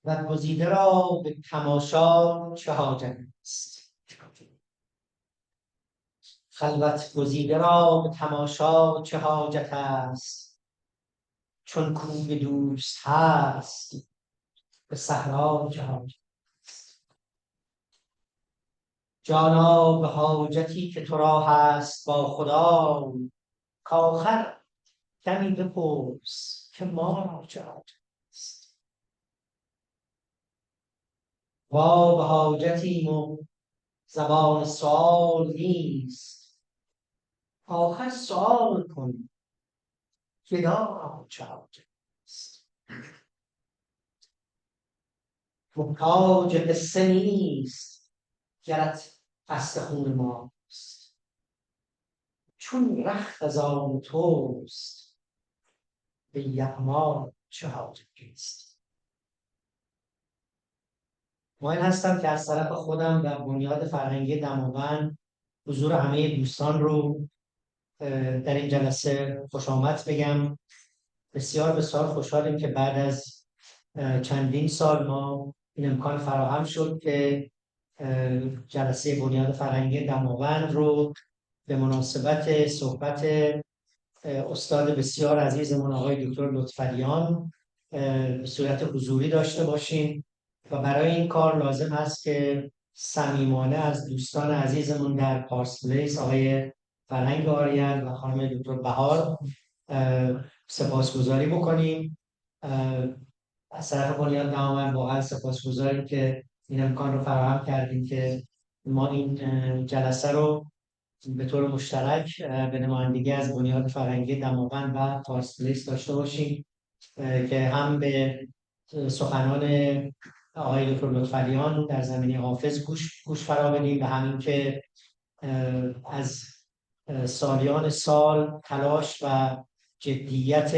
و گزیده را به تماشا چه حاجت است. خلوت گزیده را به تماشا چه حاجت است، چون کوی دوست هست به صحرا چه حاجت است. جانا به حاجتی که تو را هست با خدا، کآخر کمی بپرس که ما را چه حاجت است. وا به حاجتیم و زبان سؤال نیست، آخر سؤال کن گدا را چه حاجت است. محتاج قصه نیست گرت قصد خون ماست، چون رخت از آن توست به یغما چه حاجت است. مایل هستم که از طرف خودم و بنیاد فرهنگی دماوند حضور همه دوستان رو در این جلسه خوش آمد بگم. بسیار بسیار خوشحالیم که بعد از چندین سال ما این امکان فراهم شد که جلسه بنیاد فرهنگی دماوند رو به مناسبت صحبت استاد بسیار عزیزمون آقای دکتر لطفریان به صورت حضوری داشته باشیم و برای این کار لازم هست که صمیمانه از دوستان عزیزمون در پارس پلیس آقای فرهنگ آریان و خانم دکتر بهار سپاسگزاری بکنیم. از طرف بنیاد دماوند واقعا سپاسگزاریم که این امکان رو فراهم کردیم که ما این جلسه رو به طور مشترک به نمایندگی از بنیاد فرهنگی دماوند و پارس پلیس داشته باشیم که هم به سخنان آقای دکتر لطفریان در زمینه حافظ گوش فرا بدیم و همین که از سالیان سال تلاش و جدیت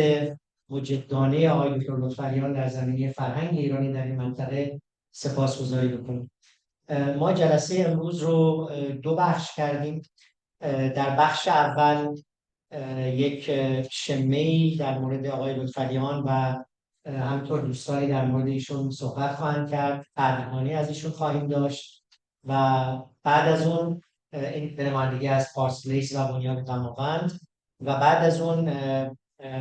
مجدانه آقای دکتر لطفریان در زمینه فرهنگ ایرانی در این منطقه سپاسگزاری بکنیم. ما جلسه امروز رو دو بخش کردیم. در بخش اول یک شمه‌ای در مورد آقای لطفریان و همینطور دوستانی در مورد ایشون صحبت خواهند کرد، قدردانی از ایشون خواهیم داشت و بعد از اون این به نمایندگی از پارس پلیس و بنیاد دماوند و بعد از اون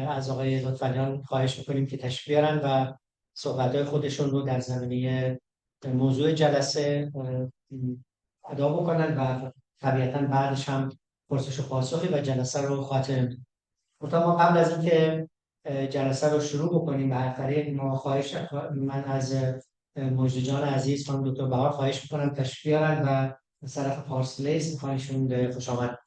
از آقای لطفریان خواهش میکنیم که تشریف بیارن و صحبت‌های خودشون رو در زمینه موضوع جلسه ادا بکنن و طبیعتاً بعدش هم پرسش و پاسخی و جلسه رو خاتمه می‌دیم. ما قبل از اینکه جلسه رو شروع بکنیم به هر طریق من از مجد جان عزیز خانم دکتر بهار خواهش می‌کنم تشریف بیارن و از طرف پارس پلیس می‌خوایشون خوش آمد.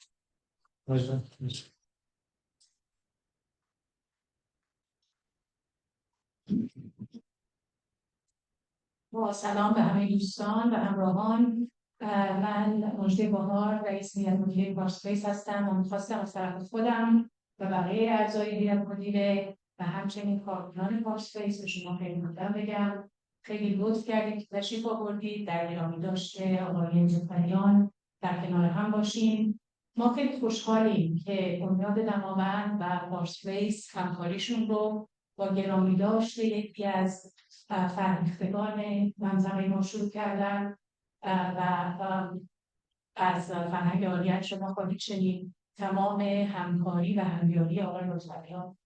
با سلام به همه دوستان و همراهان. من مجد بهار رئیس هیئت مدیره پارس پلیس هستم و می‌خواستم از طرف خودم و بقیه اعضای هیئت مدیره و همچنین کارکنان پارس پلیس به شما خیلی ممنون بگم. خیلی لطف کردید که تشریف آوردید در گرامی داشته آقای لطفریان در کنار هم باشیم. ما خیلی خوشحالیم که بنیاد دماوند و پارس پلیس همکاریشون رو با گرامی داشته یکی از فرهیختگان منظمه ما شروع کردن و از فرهنگ آریت شما خواهید شنید تمام همکاری و همیاری آقای لطفریان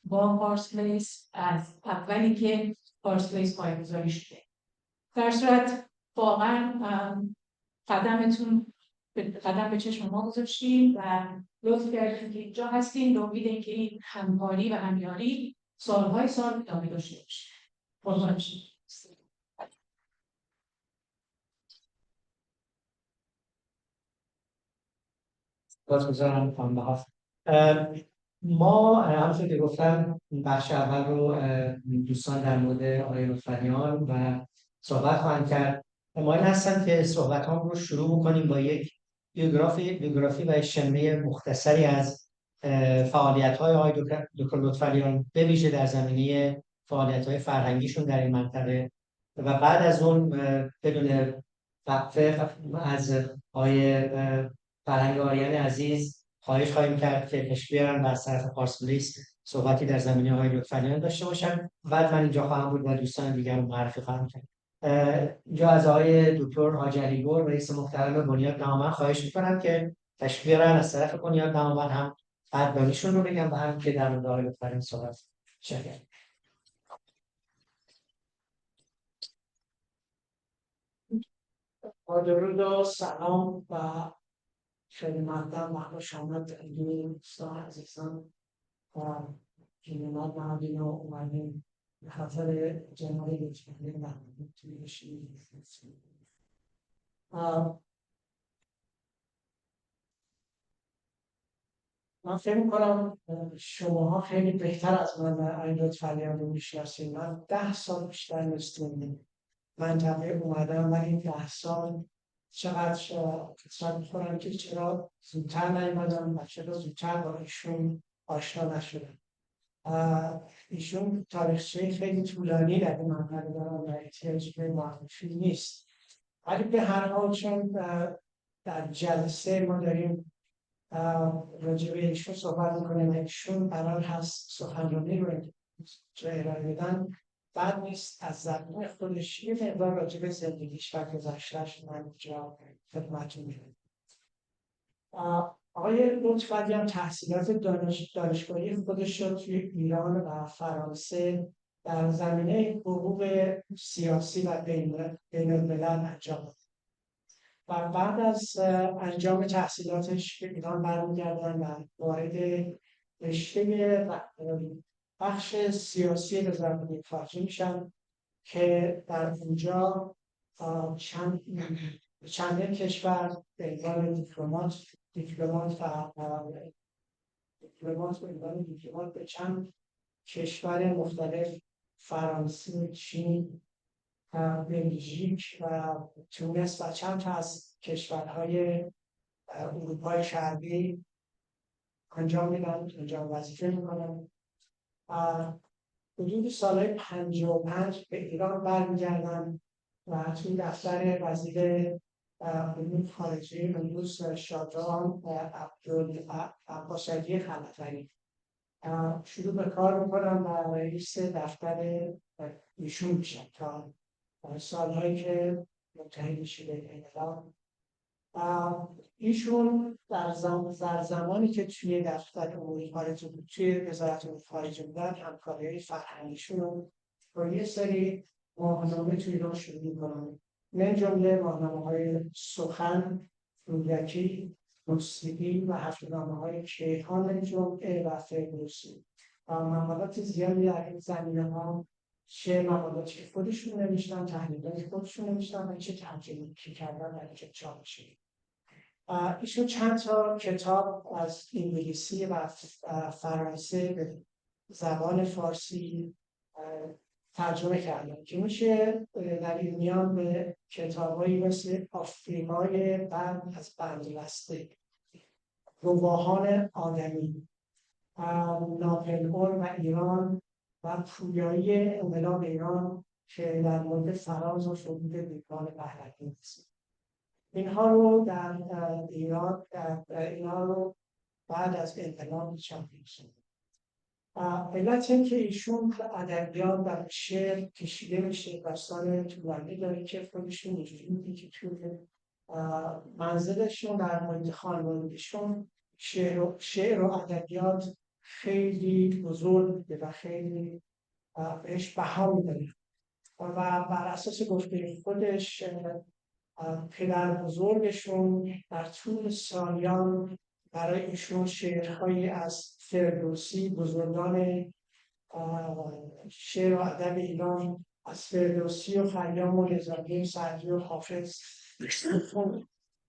با پارس پلیس از اولی که پارس پلیس پایه‌گذاری شده. در صورت واقعا قدم به چشم ما گذاشتیم و لطف کردیم که اینجا هستیم به امید اینکه این همکاری و همیاری سالهای سال ادامه داشته باشه. سپاسگزارم خانم بهار. ما همونطور که گفتم بخش اول رو دوستان در مورد آقای لطفریان و صحبت خواهند کرد. مایل هستم که صحبت هم رو شروع بکنیم با یک بیوگرافی و شمه مختصری از فعالیت‌های آقای دکتر لطفریان به ویژه در زمینه فعالیت‌های فرهنگیشون در این منطقه و بعد از اون بدون وقفه از آقای فرهنگ آریان عزیز خواهش خواهیم کرد که تشریف بیارن و از طرف پارس پلیس صحبتی در زمینه آقای لطفیان داشته باشم. بعد من اینجا خواهم بود و دوستان دیگر رو معرفی خواهم کرد. اینجا از آقای دکتر حاج علیگل رئیس محترم بنیاد دامن خواهش میکنم که تشریف بیارن از طرف بنیاد دامن هم قدردانیشون رو بگم و هم که در مورد آقای لطفیان صحبت شکر. با درود و سلام و خیلی خوش آمد دوستان عزیزان و کلمات مردین و اومدین به خاطر جناب لطفیانی محمودی توی بشید. من فکر می‌کنم شماها خیلی بهتر از من آقای لطفیانی رو میشناسید. من 10 سال بیشتر نمی‌تونم منطقه اومدم و این 10 سال چقدر کسان می‌خورم که چرا زودتر نیومدم و چرا زودتر با ایشون آشنا نشدم. ایشون تاریخچه خیلی طولانی در این منطقه دارن و احتیاجی به معرفی نیست، ولی به هر حال چون در جلسه ما داریم راجع به ایشون صحبت میکنیم و ایشون قرار هست سخنرانی رو ارائه بدن، بعد نیست از زبان خودش یه مقدار راجع به زندگیش و گذشته‌اش من اینجا خدمتتون میگم. آقای لطفیان تحصیلات دانشگاهی خودش رو توی ایران و فرانسه در زمینه حقوق سیاسی و بین الملل انجام داد و بعد از انجام تحصیلاتش به ایران برمیگردن و وارد رشته بخش سیاسی وزارت خارجه میشن که در اونجا چندین کشور به عنوان دیپلمات به چند کشور مختلف، فرانسه، چین، بلژیک و تونس و چند تا از کشورهای اروپای شرقی انجام میدن، انجام وظیفه میکنن. حدود سالهای 55 به ایران برمیگردن و توی دفتر وزیر امور خارجه امروز شادران عباسعلی خلفری شروع به کار میکنن و رئیس دفتر ایشون میشن تا سالهایی که متحد میشه به انقلاب. ایشون در زمانی که توی دفتر امور خارجه بود، توی وزارت امور خارجه بودن، همکاری‌های فرهنگیشون رو با یه سری ماهنامه توی ایران شروع میکنن، من جمله ماهنامه‌های سخن، رویکی، موسیقی و هفته‌نامه‌های کیهان جمعه و فردوسی و مقالات زیادی در این زمینه‌ها، چه مقالاتی که خودشون نوشتن، تحلیل‌های خودشون نوشتن و چه ترجمه‌ای که کردن و چه چاپ شده. ایشون چند تا کتاب از انگلیسی و فرانسه به زبان فارسی ترجمه کردن که میشه در این میان به کتابایی مثل آفریقای بعد از بندلسته، گواهان آدمی، ناپلئون و ایران و پویایی انقلاب ایران که در مورد فراز و صعود دیوان پهلوی است. اینها رو در ایران اینها رو بعد از انقلاب چاپ شد. علت این که ایشون ادبیات و شعر کشیده میشه داستان طولانی داره که خودشون اینجوری میگه که توی منزلشون در محیط خانوادگیشون شعر و ادبیات خیلی بزرگ و خیلی بهش بها میدن و بر اساس گفته خودش پدر بزرگشون در طول سالیان برای ایشون شعرهایی از فردوسی، بزرگان شعر و ادب ایران، از فردوسی و خیام و نظامی و سعدی و حافظ،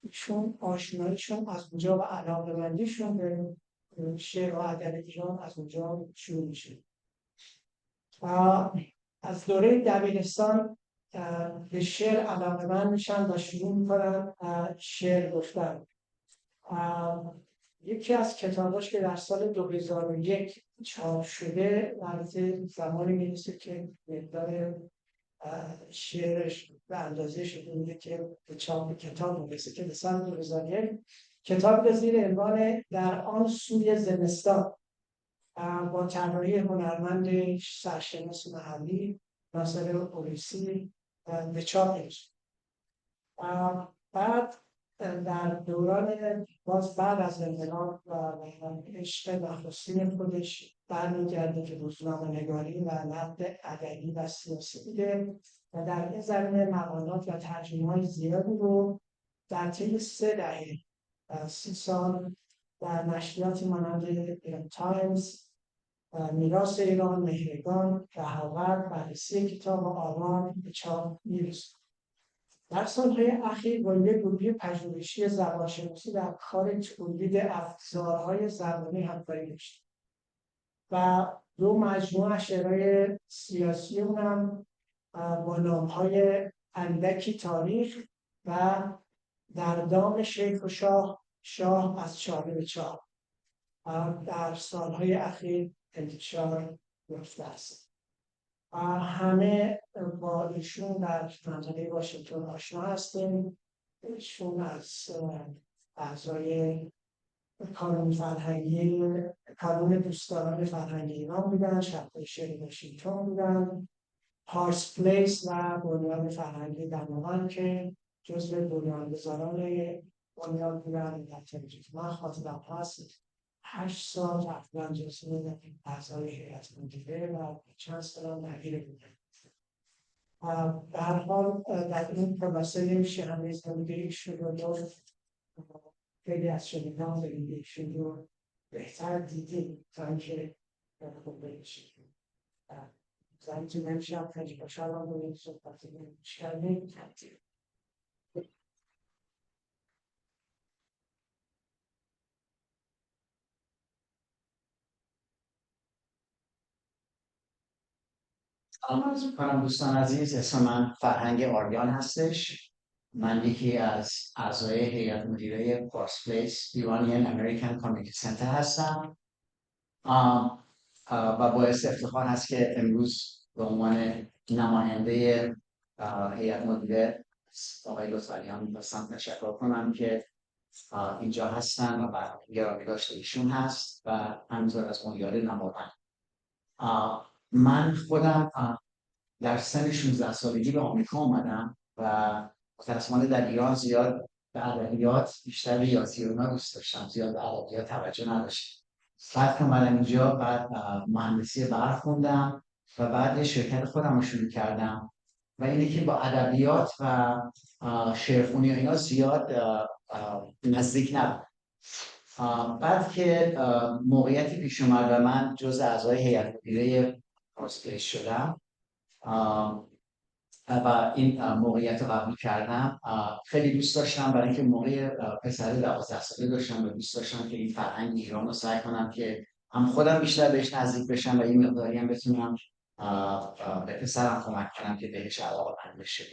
ایشون آشناییشون از اونجا و علاقه‌مندیشون به شعر و ادب ایران از اونجا شروع میشه. از دوره دبیرستان به شعر علاقه‌مند میشن و شروع میکنن شعر گفتن. یکی از کتاباش که در سال 2001 چاپ شده البته زمانی میرسه که مقدار شعرش به اندازه شده میگه که به چاپ کتاب میرسه که در سال 2001 کتابی به زیر عنوان در آن سوی زمستان با طراحی هنرمند سرشناس محلی ناصر اویسی به چاپ رسید. بعد در دوران بعد از انقلاب و عشق نخستین خودش برمیگرده که روزنامه‌نگاری و نقد ادبی و سیاسی بوده و در این زمینه مقالات و ترجمه‌های زیادی رو در طی 3 دهه 30 سال در نشریاتی مانند ایران تایمز، میراث ایران، مهرگان، رهاور، بررسی کتاب و آوان به چاپ می‌رسید. در سالهای اخیر با یک گروه پژوهشی زبانشناسی در کار تولید ابزارهای زبانی همکاری داشت و 2 مجموعه شعرهای سیاسی اونم با نام‌های اندکی تاریخ و در دام شیخ و شاه از چاره به چاه در سالهای اخیر انتشار یافته است. همه با ایشون در منطقه واشنگتن آشنا هستیم. ایشون از اعضای کانون دوستداران فرهنگی ایران بودن، شبکه شعر واشنگتن بودن، پارس پلیس و بنیاد فرهنگی دماوند که جزو بنیانگذاران بنیاد بودن. در تلویزیون من خاطرم هست 8 سال تقریبا جزو اعضای هیئت مدیره و چند سال نگیره بودن. به هر حال در این پروسه شنبه زندگی شد و خیلی از شنیدان زندگی شد و بهتر دیدیم تا اینکه خوب بشید. زنی نمیشم خیلی خوشحالم با این صحبت کردیم. سلام عرض می‌کنم دوستان عزیز. اسم من فرهنگ آریان هستش. من یکی از اعضای هیئت مدیره پارس پلیس ایرانیان امریکن کامیونیتی سنتر هستم و باعث افتخار هست که امروز به عنوان نماینده هیئت مدیره آقای لطفعلیان می‌خواستم تشکر کنم که اینجا هستن و برنامه گرامی داشته ایشون هست و همینطور از بنیاد نماوند. من خودم در سن 16 سالگی به آمریکا آمدم و متأسفانه در ایران زیاد به ادبیات بیشتر ریاضی رو دوست داشتم، زیاد به ادبیات توجه نداشتم. بعد که اومدم اینجا بعد مهندسی برق خوندم و بعد شرکت خودم رو شروع کردم و اینه که با ادبیات و شعرخوانی و اینا زیاد نزدیک نبودم. بعد که موقعیتی پیش اومد و من جز اعضای هیئت مدیره پارس پلیس شدم و این موقعیت رو قبول کردم، خیلی دوست داشتم برای اینکه موقع پسر 12 ساله داشتم و دوست داشتم که این فرهنگ ایران رو سعی کنم که هم خودم بیشتر بهش نزدیک بشم و این مقداری هم بتونم به پسرم کمک کنم که بهش علاقه‌مند بشه.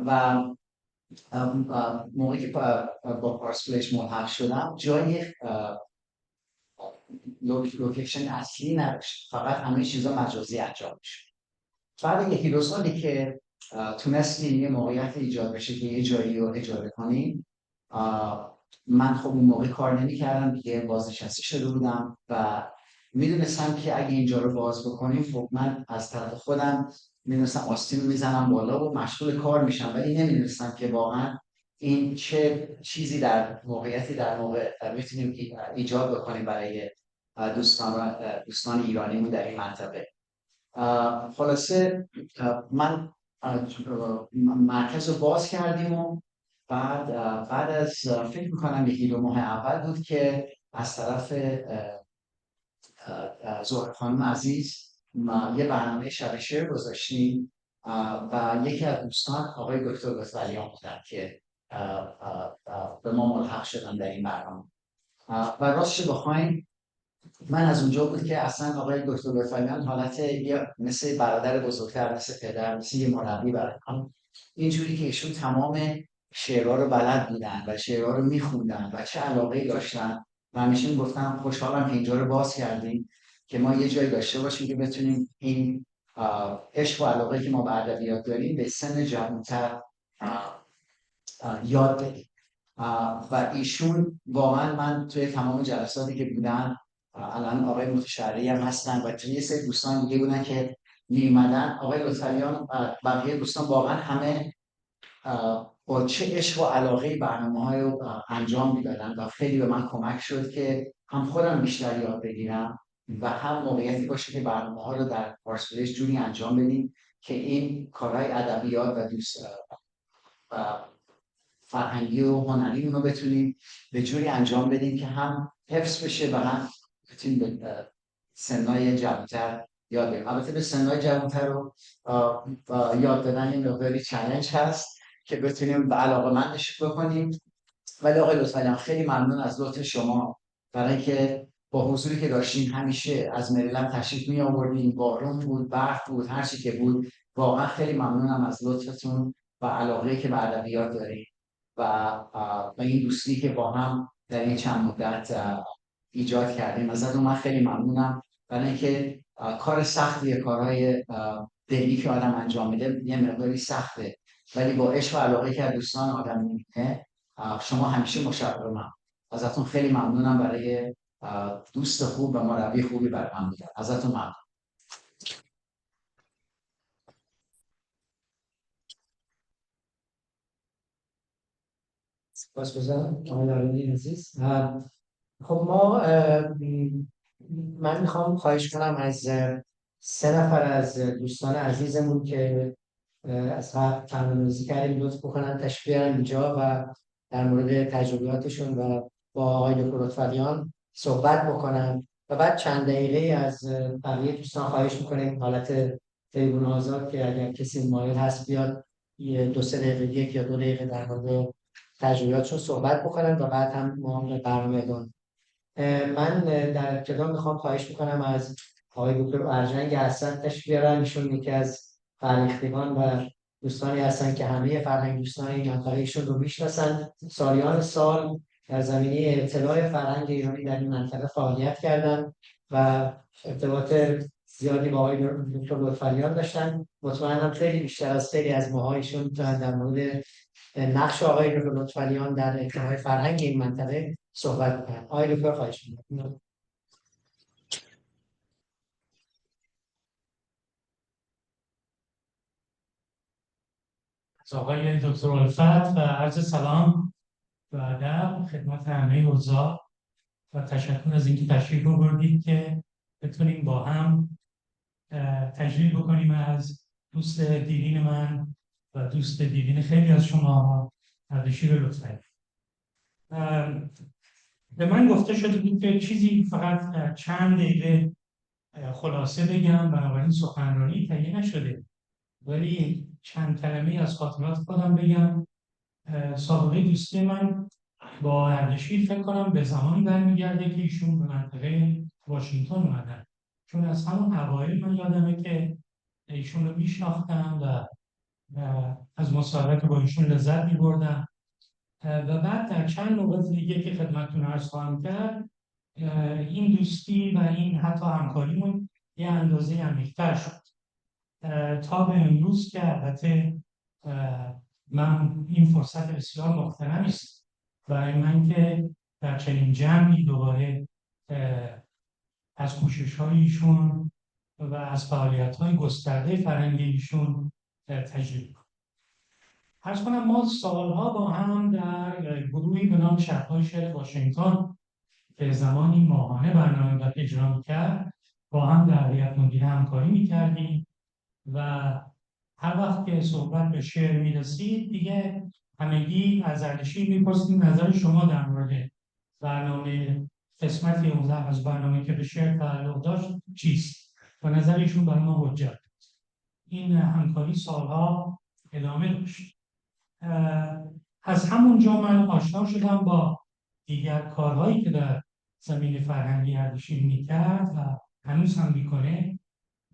و موقعی که با پارس پلیس ملحق شدم جای لوکیشن اصلی نداشت، فقط همه چیزا مجازی انجام میشد. بعد 1-2 سالی که تونستیم یه موقعیت ایجاد بشه که یه جایی رو اجاره کنیم، من خب اون موقع کار نمی‌کردم دیگه، بازنشسته شده بودم و میدونستم که اگه اینجا رو باز بکنیم خب من از طرف خودم میدونستم آستین رو میزنم بالا و مشغول کار میشم، ولی نمیدونستم که واقعا این چه چیزی در موقعیتی در موقع میتونیم ایجاد بکنیم برای دوستان ایرانیمون در این منطقه. خلاصه من مرکز رو باز کردیم و بعد از فکر میکنم 1-2 ماه اول بود که از طرف زهره خانم عزیز یه برنامه شب شعر گذاشتیم و یکی از دوستان آقای دکتر لطفعلیان بودن که به ما ملحق شدن در این برنامه و راستش بخوایم من از اونجا بود که اصلا آقای دکتر لطفعلیان حالت مثل برادر بزرگتر، مثل پدر، مثل یه مربی برای هم، اینجوری که ایشون تمام شعرها رو بلد بودن و شعرها رو میخوندن و چه علاقه‌ای داشتن و همیشه میگفتن خوشحالم که اینجا رو باز کردیم که ما یه جایی داشته باشیم که بتونیم این عشق و علاقه‌ای که ما به ادبیات داریم به سن جوان‌تر یاد بدیم. و ایشون واقعا من توی تمام جلساتی که بودن الان آقای متشعری هم هستن و یه سری دوستان دیگه بودن که میومدن. آقای لطفیان بقیه دوستان واقعا همه با چه عشق و علاقه برنامه‌های رو انجام میدادن و خیلی به من کمک شد که هم خودم بیشتر یاد بگیرم و هم موقعیتی باشه که برنامه‌ها رو در پارسپلیس جوری انجام بدیم که این کارهای ادبیات و دوست فرهنگی و هنری رو بتونیم به جوری انجام بدیم که هم حفظ بشه و هم بتونیم به سنای جوان‌تر یاد بدیم. البته به سنای جوان‌تر رو یاد دادن این مقداری چالش هست که بتونیم به علاقه‌مندش بکنیم. ولی آقای لطفیان خیلی ممنون از لطف شما برای اینکه با حضوری که داشتیم همیشه از مریلند تشریف می آوردیم، بارون بود، برف بود، هر چی که بود. واقعا خیلی ممنونم از لطفتون و علاقه‌ای که به ادبیات دارید و این دوستی که با هم در این چند مدت ایجاد کردیم. ازتون من خیلی ممنونم برای اینکه کار سختیه، کارهای دلی که آدم انجام میده یه مقداری سخته، ولی با عشق و علاقه که از دوستان آدم میبینه شما همیشه مشرفم. ازتون خیلی ممنونم برای دوست خوب و مربی خوبی برای من بودن. ازتون ممنون. سپاسگزارم آقای دارانی عزیز. خب من میخوام خواهش کنم از 3 نفر از دوستان عزیزمون که از قبل برنامه‌ریزی کردیم لطف بکنن تشریف بیارن اینجا و در مورد تجربیاتشون و با آقای دکتر لطفیان صحبت بکنن و بعد چند دقیقه از بقیه دوستان خواهش میکنیم حالت تریبون آزاد که اگر کسی مایل هست بیاد 2-3 دقیقه 1 یا 2 دقیقه در مورد تجربیاتشون صحبت بکنن و بعد هم ما برنامه ادامه. من در ابتدا میخوام خواهش میکنم از آقای دکتر ارجنگ حسن تشریف بیارن. ایشون یکی از فرهیختگان و دوستانی هستن که همه فرهنگ دوستان این منطقه ایشون رو میشناسن. سالیان سال در زمینه اطلاع فرهنگ ایرانی در این منطقه فعالیت کردن و ارتباط زیادی با آقای دکتر لطفیان داشتن. مطمئنم خیلی بیشتر از خیلی از ماها ایشون میتونن در مورد نقش آقای دکتر لطفیان در اطلاع فرهنگ این منطقه صحبت کنم. آقای دکتر خواهش می‌کنم. از آقای دکتر الفت و عرض سلام و ادب خدمت همه حضار و تشکر از اینکه تشریف آوردید که بتونیم با هم تجلیل بکنیم از دوست دیرین من و دوست دیرین خیلی از شما اردشیر لطفی. به من گفته شده بود که چیزی فقط چند دقیقه خلاصه بگم، بنابراین سخنرانی تهیه نشده، ولی چند کلمه از خاطرات خودم بگم. سابقه دوستی من با اردشیر فکر کنم به زمانی برمیگرده که ایشون به منطقه واشنگتن اومدن، چون از همون اوایل من یادمه که ایشون رو میشناختم و از مصاحبه با ایشون لذت میبردم و بعد در چند نوبت دیگه که خدمتتون عرض خواهم کرد این دوستی و این حتی همکاریمون یه اندازه عمیق‌تر شد تا به امروز که البته من این فرصت بسیار مغتنمی است برای من که در چنین جمعی دوباره از کوشش‌های ایشون و از فعالیت‌های گسترده فرهنگی ایشون تجربه کنم. عرض کنم ما سالها با هم در گروهی به نام شب‌های شعر واشنگتن که زمانی ماهانه برنامه اجرا می‌کرد با هم در هیئت مدیره همکاری می‌کردیم و هر وقت که صحبت به شعر می‌رسید دیگه همگی از اردشیر می‌پرسیدیم نظر شما در مورد برنامه قسمت 11 از برنامه که به شعر تعلق داشت چیست و نظر ایشون برای ما حجت بود. این همکاری سالها ادامه داشت. از همونجا من آشنا شدم با دیگر کارهایی که در زمین فرهنگی اردشیر می‌کرد و هنوز هم می‌کنه،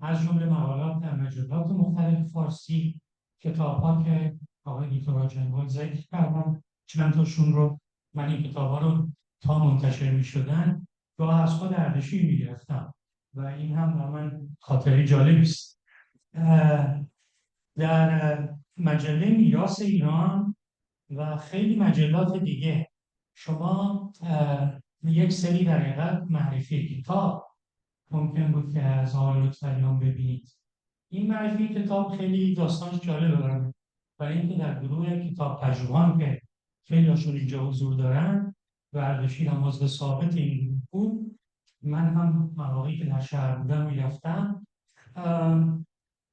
از جمله مقالات در مجلات مختلف فارسی، کتاب‌ها که آقای دکتر آجنگان ذکر کردن، چند تاشون رو من این کتاب‌ها رو تا منتشر می‌شدن گاه از خود اردشیر می‌گرفتم و این هم برای من خاطره جالبی است. در مجله میراث ایران و خیلی مجلات دیگه شما یک سری در حقیقت معرفی کتاب ممکن بود که از آقای لطفیان ببینید. این معرفی کتاب خیلی داستانش جالبه برام، برای اینکه در گروه کتاب پژوهان که خیلی هاشون اینجا حضور دارن و اردشیر هم عضو ثابت این گروه بود، من هم مواقعی که در شهر بودم میرفتم،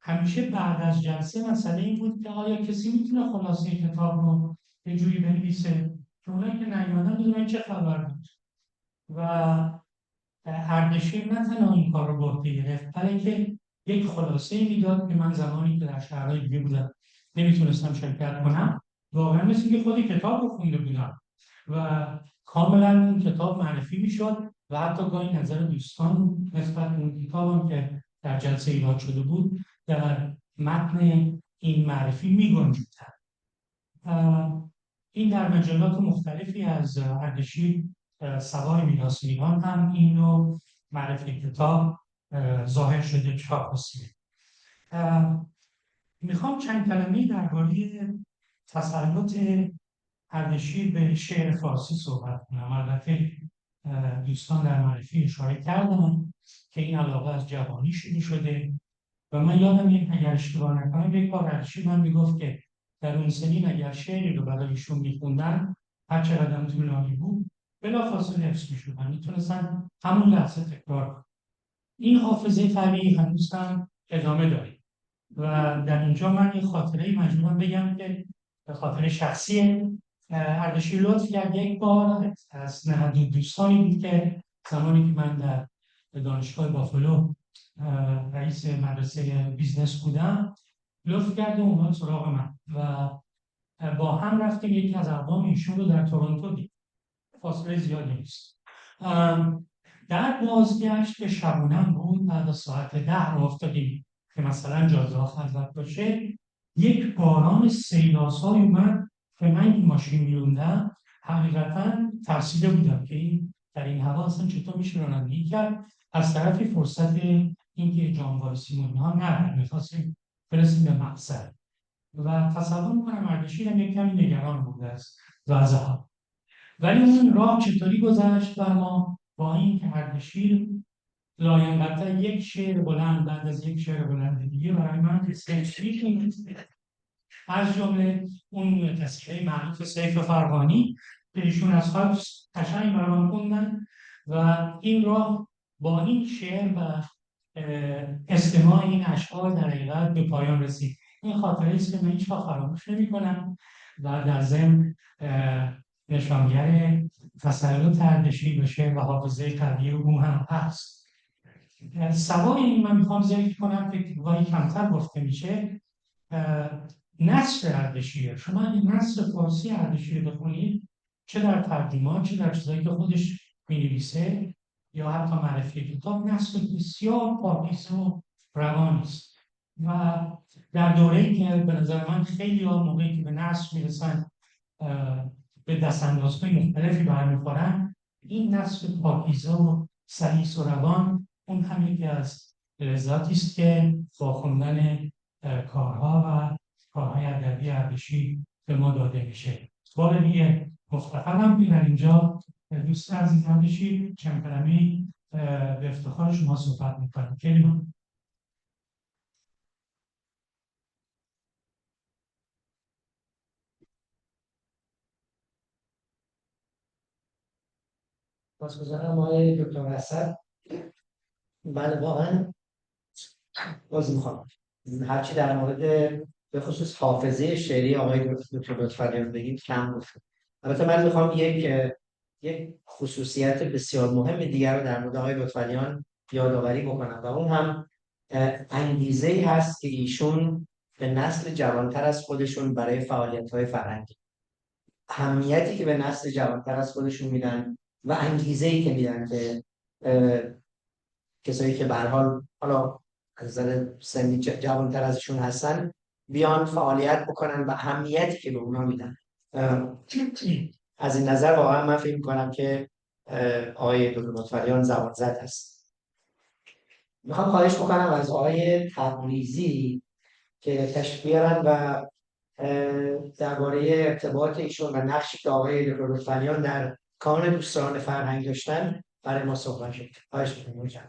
همیشه بعد از جلسه مسئله این بود که آیا کسی میتونه خلاصه کتاب رو یه جوری بنویسه که اونایی که نیومدن بدونن چه خبر بود. و اردشیر نه تنها این کار رو به عهده گرفت، بلکه یک خلاصه میداد که من زمانی که در شهرهای دیگه بودم نمیتونستم شرکت کنم، واقعا مثل که خود کتاب رو خونده بودم و کاملا اون کتاب معرفی میشد و حتی گاهی نظر دوستان نسبت به اون کتابم که در جلسه ایراد شده بود در متن این معرفی میگنجید. این در مجلات مختلفی از اردشیر سوای میراث ایران هم این نوع معرفی کتاب ظاهر شده چاپ رسیده. میخوام چند کلمه درباره تسلط اردشیر به شعر فارسی صحبت کنم. البته دوستان در معرفی اشاره کردن که این علاقه از جوانی شروع شده و من یادم اگر اشتباه نکنم یک بار اردشیر من میگفت که در اون سنین اگر شعری رو برای ایشون میخوندن هر چقدر هم طولانی بود بلافاصله حفظ میشدن، میتونستن همون لحظه تکرار کنن. این حافظه طبیعی هنوز هم ادامه داره و در اینجا من این خاطره مجبورم بگم که به خاطر شخصی اردشیر لطف کرد. یک بار از نهادی دوستانی بود که زمانی که من در دانشگاه بافلو رئیس مدرسه بیزنس بودم لطف کرد و اومد سراغ من و با هم رفتیم یکی از اقوام ایشون رو در تورنتو دید، فاصله زیادی نیست. در بازگشت که شبونم بود بعد از ساعت 10 رو افتادیم که مثلا جاده خلوت باشه، یک باران سیلاسایی اومد که من این ماشین میروندم حقیقتا ترسیده بودم که این در این هوا اصلا چطور میشه رانندگی کرد. از طرفی فرصت اینکه جانوار سیمون ها نبود، میخواستیم برسیم به مقصد و تصور میکنم اردشیر هم یک کمی نگران بود از وضع ها. ولی اون راه چطوری گذشت و ما با این که اردشیر لاینقطع یک شعر بلند بعد از یک شعر بلند دیگه برای من تشریح از جمله اون قصیده معروف سیف فرغانی که ایشون از خاک قشنگ برام خوندن و این راه با این شعر و استماع این اشعار در حقیقت به پایان رسید. این خاطره است که من هیچ وقت فراموش نمی‌کنم و در ضمن نشانگر تسلط اردشیر به شعر و حافظه قوی او هم هست. سوای این من میخوام ذکر کنم که گاهی کمتر گفته میشه نثر اردشیر. شما این نثر فارسی اردشیر بخونید، چه در ترجمه چه در چیزایی که خودش می‌نویسه یا حتی معرفی کتاب، نثر بسیار پاکیزه و روانی است و در دوره‌ای که به نظر من خیلی ها موقعی که به نثر میرسن به دستاندازهای مختلفی برمیخورن، این نثر پاکیزه و سلیس و روان اون هم یکی از لذاتی است که با خوندن کارها و کارهای ادبی اردشیر به ما داده میشه. بار دیگه مفتخرم که در اینجا دوست عزیز اردشیر چند کلمه‌ای به افتخار شما صحبت میکنم. خیلی ممنون. بازگذارم آقای دکتر اسد. بله واقعا باز میخوام هرچی در مورد به خصوص حافظه شعری آقای دکتر لطفیان بگید کم گفتم. البته من میخوام یک خصوصیت بسیار مهم دیگر رو در مورد آقای لطفیان یادآوری بکنم و اون هم انگیزه‌ای هست که ایشون به نسل جوانتر از خودشون برای فعالیت‌های فرهنگی، اهمیتی که به نسل جوانتر از خودشون میدن و انگیزه‌ای که میدن که کسایی که به هر حال حالا از نظر سنی جوانتر ازشون هستن بیان فعالیت بکنن و اهمیتی که به اونا میدن. از این نظر واقعا من فکر می‌کنم که آقای دکتر لطفیان زبان زد است. میخوام خواهش بکنم از آقای تبریزی که تشریف بیارن و درباره ارتباط ایشون و نقشی که آقای دکتر لطفیان در امکان دوستان فرهنگ داشتن برای ما صحبت شد. خواهش می‌کنم.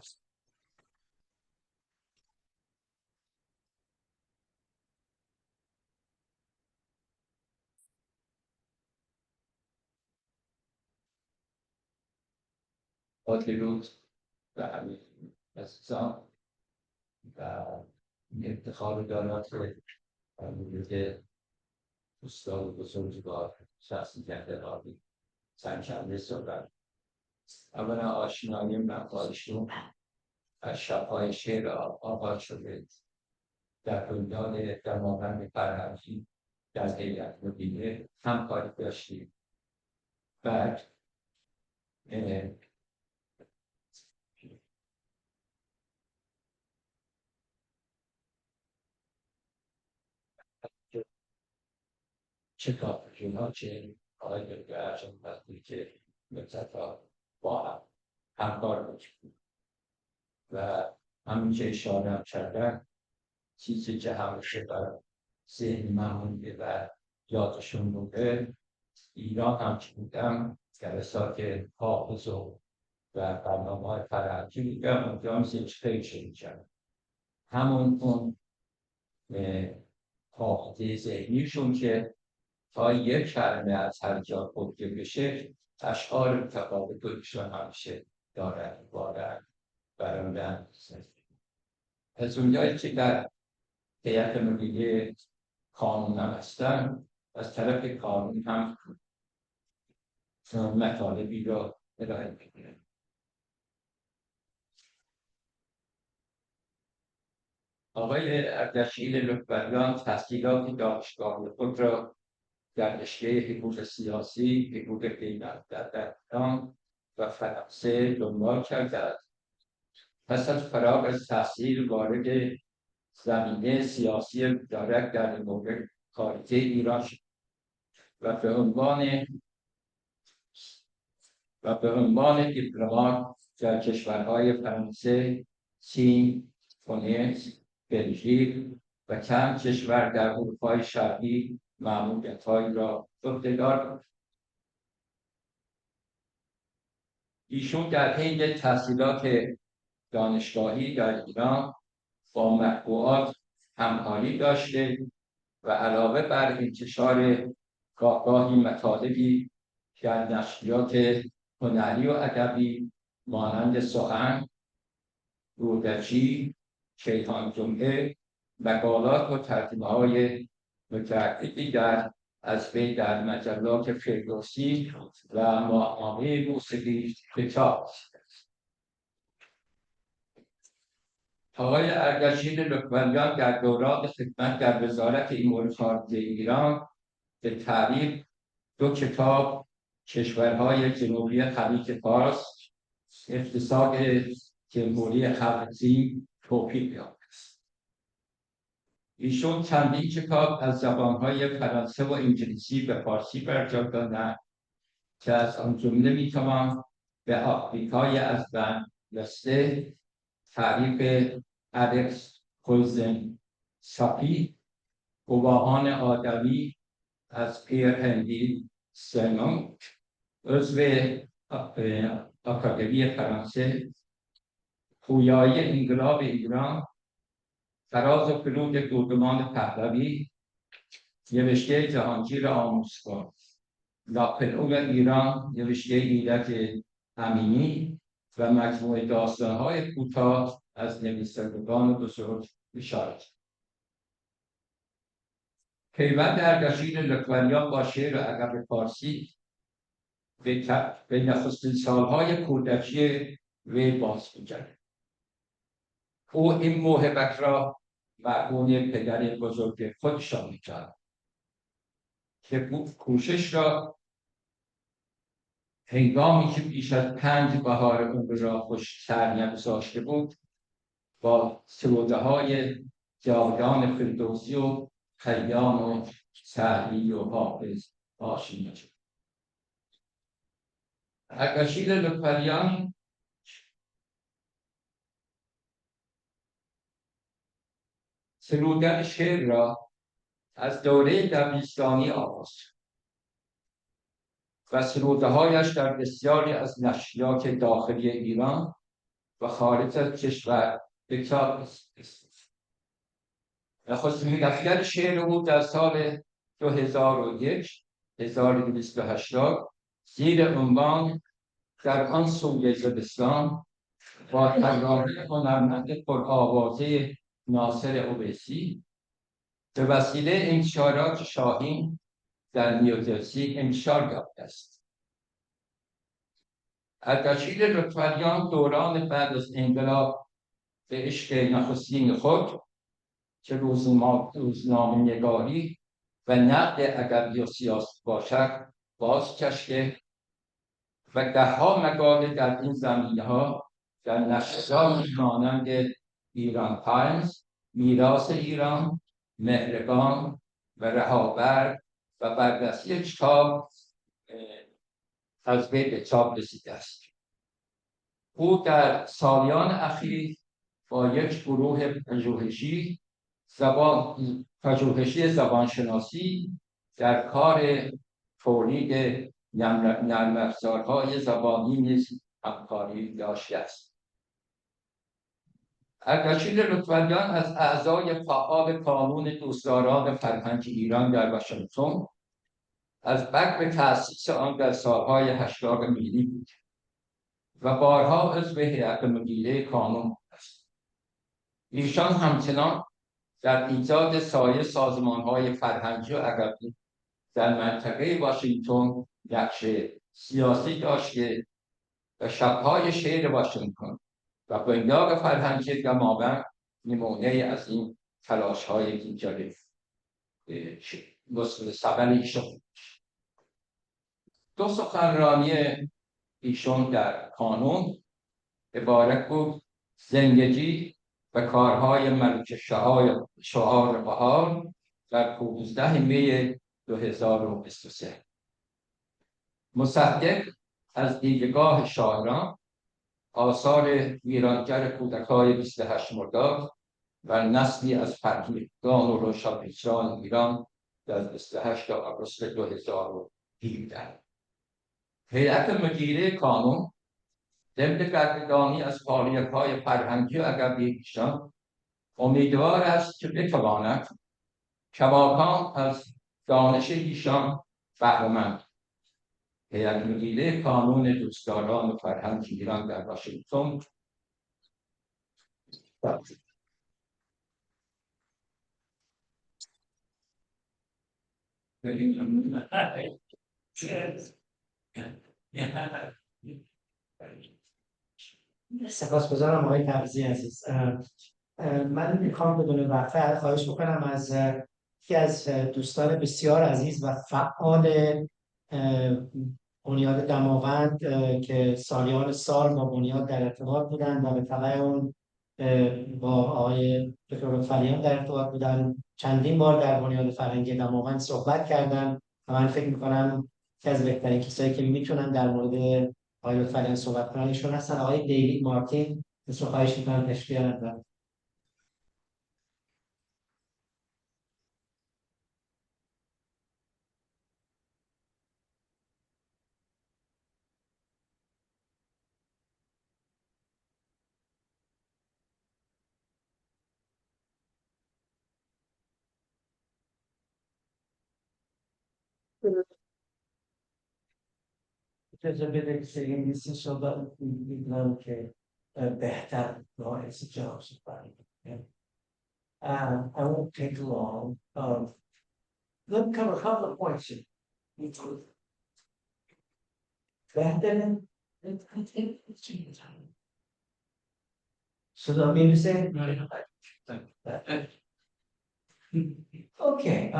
با درود و همه عزیزان و افتخار دارد که مورد استاد بزرگوار شخصیت قابی چند صحبت. اولا آشنایی من با ایشون از شب‌های شعر آغاز شده در بنیاد دماوند فرهنگی در هیئت مدیره همکاری داشتیم. بعد چه کارکنان چه آقای دکتر ارشد وقتی که مدت‌ها با هم همکار باشیم و همین که اشاره هم کردن چیزی که همیشه بر ذهن من مونده و یادشون مونده، ایران هم که بودم جلسات حافظ و برنامه‌های فرهنگی بودم، اونجا هم خیلی شروع کردم. همون اون حافظه ذهنیشون که تا یک کلمه از هر جا خورده بشه اشعار متفاوتشون همیشه دارن برامون. از اونجایی که در هیئت مدیره قانون هم هستن، از طرف قانون هم مطالبی را ارائه می‌کنم. آقای اردشیر لطفیان تحصیلات دانشگاه خود را در رشته حقوق سیاسی، حقوق بین‌الملل و فرانسه دنبال کرده است. پس از فراغ از تحصیل وارد زمینه سیاسی مشترک در امور خارجه ایران شد و به عنوان دیپلمات در کشورهای فرانسه، چین، تونس، بلژیک و چند کشور در اروپای شرقی مأموریت‌هایی را عهده‌دار بود. ایشون در حین تحصیلات دانشگاهی در ایران با مطبوعات همکاری داشته و علاوه بر انتشار گاهی مطالبی در نشریات هنری و ادبی مانند سخن، رودکی، کیهان جمعه، مقالات و ترجمه‌های متعددی از وی در مجلات فردوسی و ماهنامه موسیقی چاپ آقای اردشیر لطفیان در دوران خدمت در وزارت امور خارجه ایران به تعریف 2 کتاب کشورهای جنوبی خلیج فارس، اقتصاد جمهوری خلجی توفیق یافت. ایشون چندین کتاب از زبانهای فرانسه و انگلیسی به فارسی برگرداندند که از آن جمله میتوان به آفریقای از لسته تعریف الکس کوزن ساپی، گواهان آدمی از پیر هندی سنون، عضو اکادمی فرانسه، پویایی انقلاب ایران، فراز و فرود دودمان پهلوی، نوشته جهانگیر آموزگار، ناپلئون ایران، نوشته ایرج امینی و مجموعه داستان‌های کوتاه از نویسندگان بزرگ اشاره. پیوند اردشیر لطفیان با شعر ادب فارسی به نخستین سالهای کودکی وی باز می‌گردد. او این موهبت را مرهون پدر بزرگ خودشان می‌کرد که کوشش را هنگامی که بیش از 5 بهار عمر را خوش سرگرم گذاشته بود با سروده‌های جاودان فردوسی و خیام و سعدی و حافظ آشنا شد. اردشیر لطفیان سرودن شعر را از دوره دبیرستانی آغاز کرد. و سروده‌هایش در بسیاری از نشریات داخلی ایران و خارج از کشور به چاپ رسید. نخستین دفتر شعر او در سال 2001 1280 زیر عنوان در آن سوی زمستان با ترانه هنرمند پرآوازه ناصر اویسی به وسیله انتشارات شاهین در نیوجرسی انتشار یافته است. اردشیر لطفریان دوران بعد از انقلاب به عشق نخستین خود که روزنامه‌نگاری و نقد ادبی و سیاسی باشد بازگشته و ده‌ها مقاله در این زمینه‌ها در نشریاتی مانند ایران تایمز، میراث ایران، مهربان و رهاور و بررسی کتاب از وی به چاپ رسیده است. او در سالیان اخیر با یک گروه پژوهشی زبانشناسی در کار تولید نرم افزارهای زبانی نیز همکاری داشته است. اردشیر لطفریان از اعضای فعال کانون دوستداران فرهنگ ایران در واشنگتن از بدو تأسیس آن در سالهای 80 میلادی بود و بارها عضو هیئت مدیره کانون است. ایشان همچنان در ایجاد سایر سازمان‌های فرهنگی و ادبی در منطقه واشنگتن نقش سیاسی داشته و شب‌های شعر واشنگتن و بنیاد فرهنگی دماوند نمونه از این تلاش‌های دیگر مسئول سبل ایشان. دو سخنرانی ایشان در کانون عبارت بود زندگی و کارهای ملک شعار بهار در 15 می 2023. مصدق از دیدگاه شاعران آثار ویرانگر کودک‌های 28 مرداد و نسلی از فرهیختگان و روشنفکران ایران در 28 آگوست 2017. هیئت مدیره کانون ضمن قدردانی از فعالیت‌های فرهنگی و ادبی ایشان امیدوار است که بتواند کماکان از دانش ایشان بهره‌مند. هیئت مدیره کانون دوستداران فرهنگ ایران در واشنگتن سپاسگزارم آقای تبریزی عزیز. من میخوام بدون وقفه خواهش بکنم از یکی از دوستان بسیار عزیز و فعال بنیاد دماوند که سالیان سال با بنیاد در ارتباط بودن و به تبع اون با آقای دکتر لطفریان در ارتباط بودن، چندین بار در بنیاد فرهنگی دماوند صحبت کردن و من فکر میکنم که از بهترین کسایی که میتونن در مورد آقای لطفریان صحبت کنن ایشون هستن. آقای دیوید مارتین، مثل خواهش میکنم تشریف بیارن. اجازه بده که انگلیسی صحبت میکنم که بهتر باعث جواب صحبت کنم. I won't take long. Let me cover a couple of points here. بهتره؟ صدا میرسه؟ Okay.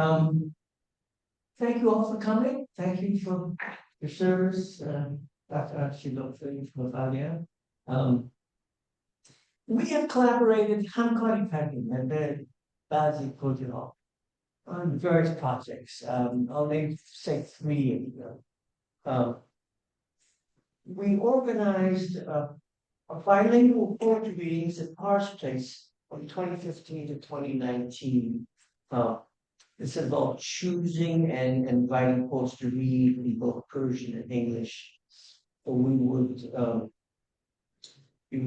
Thank you all for coming. Thank you for your service. Dr. Archibald, thank you for Fabian. We have collaborated on various projects. I'll name, say, 3 we organized a bilingual poetry readings at Pars Place from 2015 to 2019. This involved choosing and inviting poets to read in both Persian and English. So we would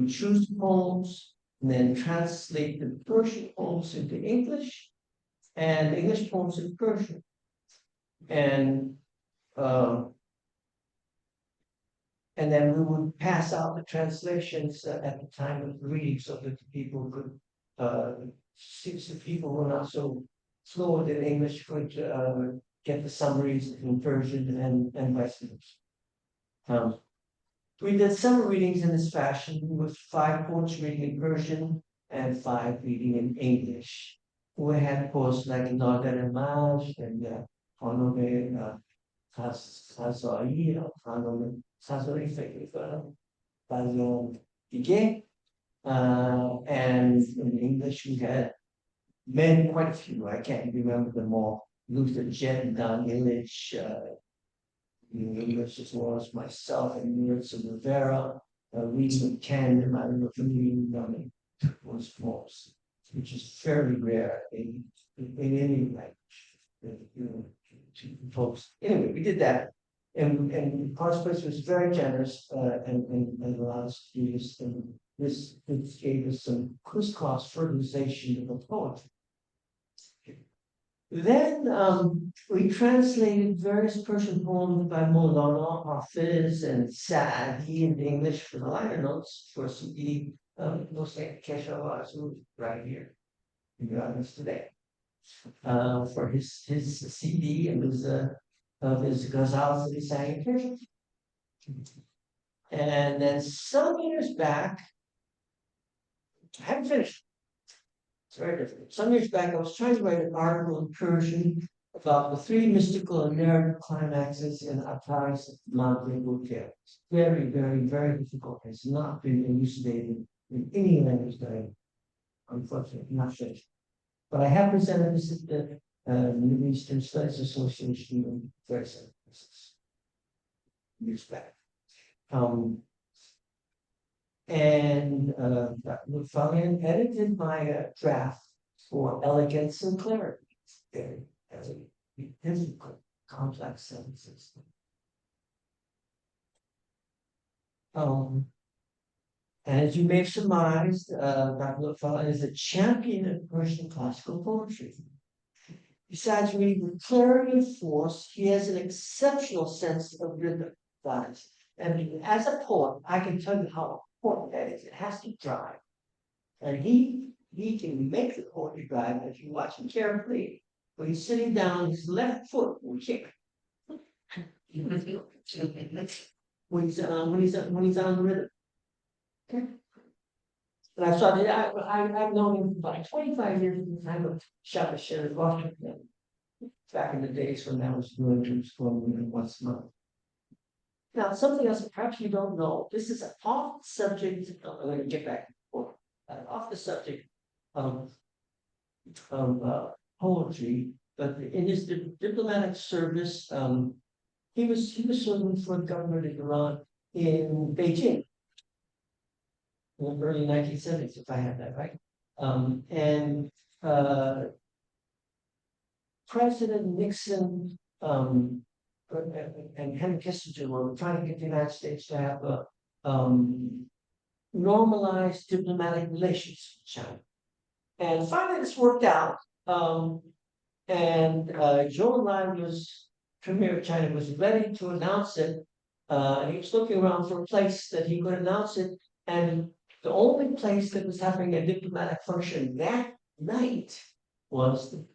choose poems and then translate the Persian poems into English and English poems into Persian. And then we would pass out the translations at the time of the reading so that the people could, since the people who were not so fluent in English could get the summaries in Persian and vice versa. We did summer readings in this fashion with 5 poets reading in Persian and 5 reading in English. We had poets like Nader Maj and Hanome Khazai, Hanome Khazai, Bazon Dige. And in English, we had quite a few. I can't remember them all. Luther Jet, Don Illich, in English as well as myself and Mirza Rivera, reading tandem. I don't know if you know those poems, which is fairly rare in any language. Folks. Anyway, we did that. And Parks Place was very generous and allowed us to do this. And this gave us some crisscross fertilization of the poetry. Then we translated various Persian poems by Maulana, Hafiz, and Saadi in English for the liner notes for CD. Looks like Keshav right here in the audience today. For his CD and of his ghazals that he sang in Persian. And then some years back, I haven't finished. It's very difficult. Some years back, I was trying to write an article in Persian about the 3 mystical and narrative climaxes in Attar's Maghreb tale. It's very, very, very difficult. It's not been elucidated in any language that I, unfortunately, not finished. But I have presented this at the Middle Eastern Studies Association in various places years back. Dr. Falian edited my draft for elegance and clarity. Very difficult, complex sentences. And as you may have surmised, Dr. Falian is a champion of Persian classical poetry. Besides reading with clarity and force, he has an exceptional sense of rhythm. And as a poet, I can tell you how important that is. It has to drive. And he can make the poetry drive if you watch him carefully. When he's sitting down, his left foot will kick. when he's on the rhythm. Okay. And I saw that I've known him for about 25 years. I'm a shop share of Washington. Back in the days when I was doing trips for once a month. Now, something else perhaps you don't know. This is off the subject. I'm going to get back off the subject of poetry, but in his diplomatic service, he was serving for the government of Iran in Beijing in the early 1970s, if I have that right. President Nixon and Henry Kissinger were trying to get the United States to have a normalized diplomatic relations with China. And finally this worked out. Zhou Enlai Premier of China was ready to announce it. He was looking around for a place that he could announce it. And the only place that was having a diplomatic function that night was the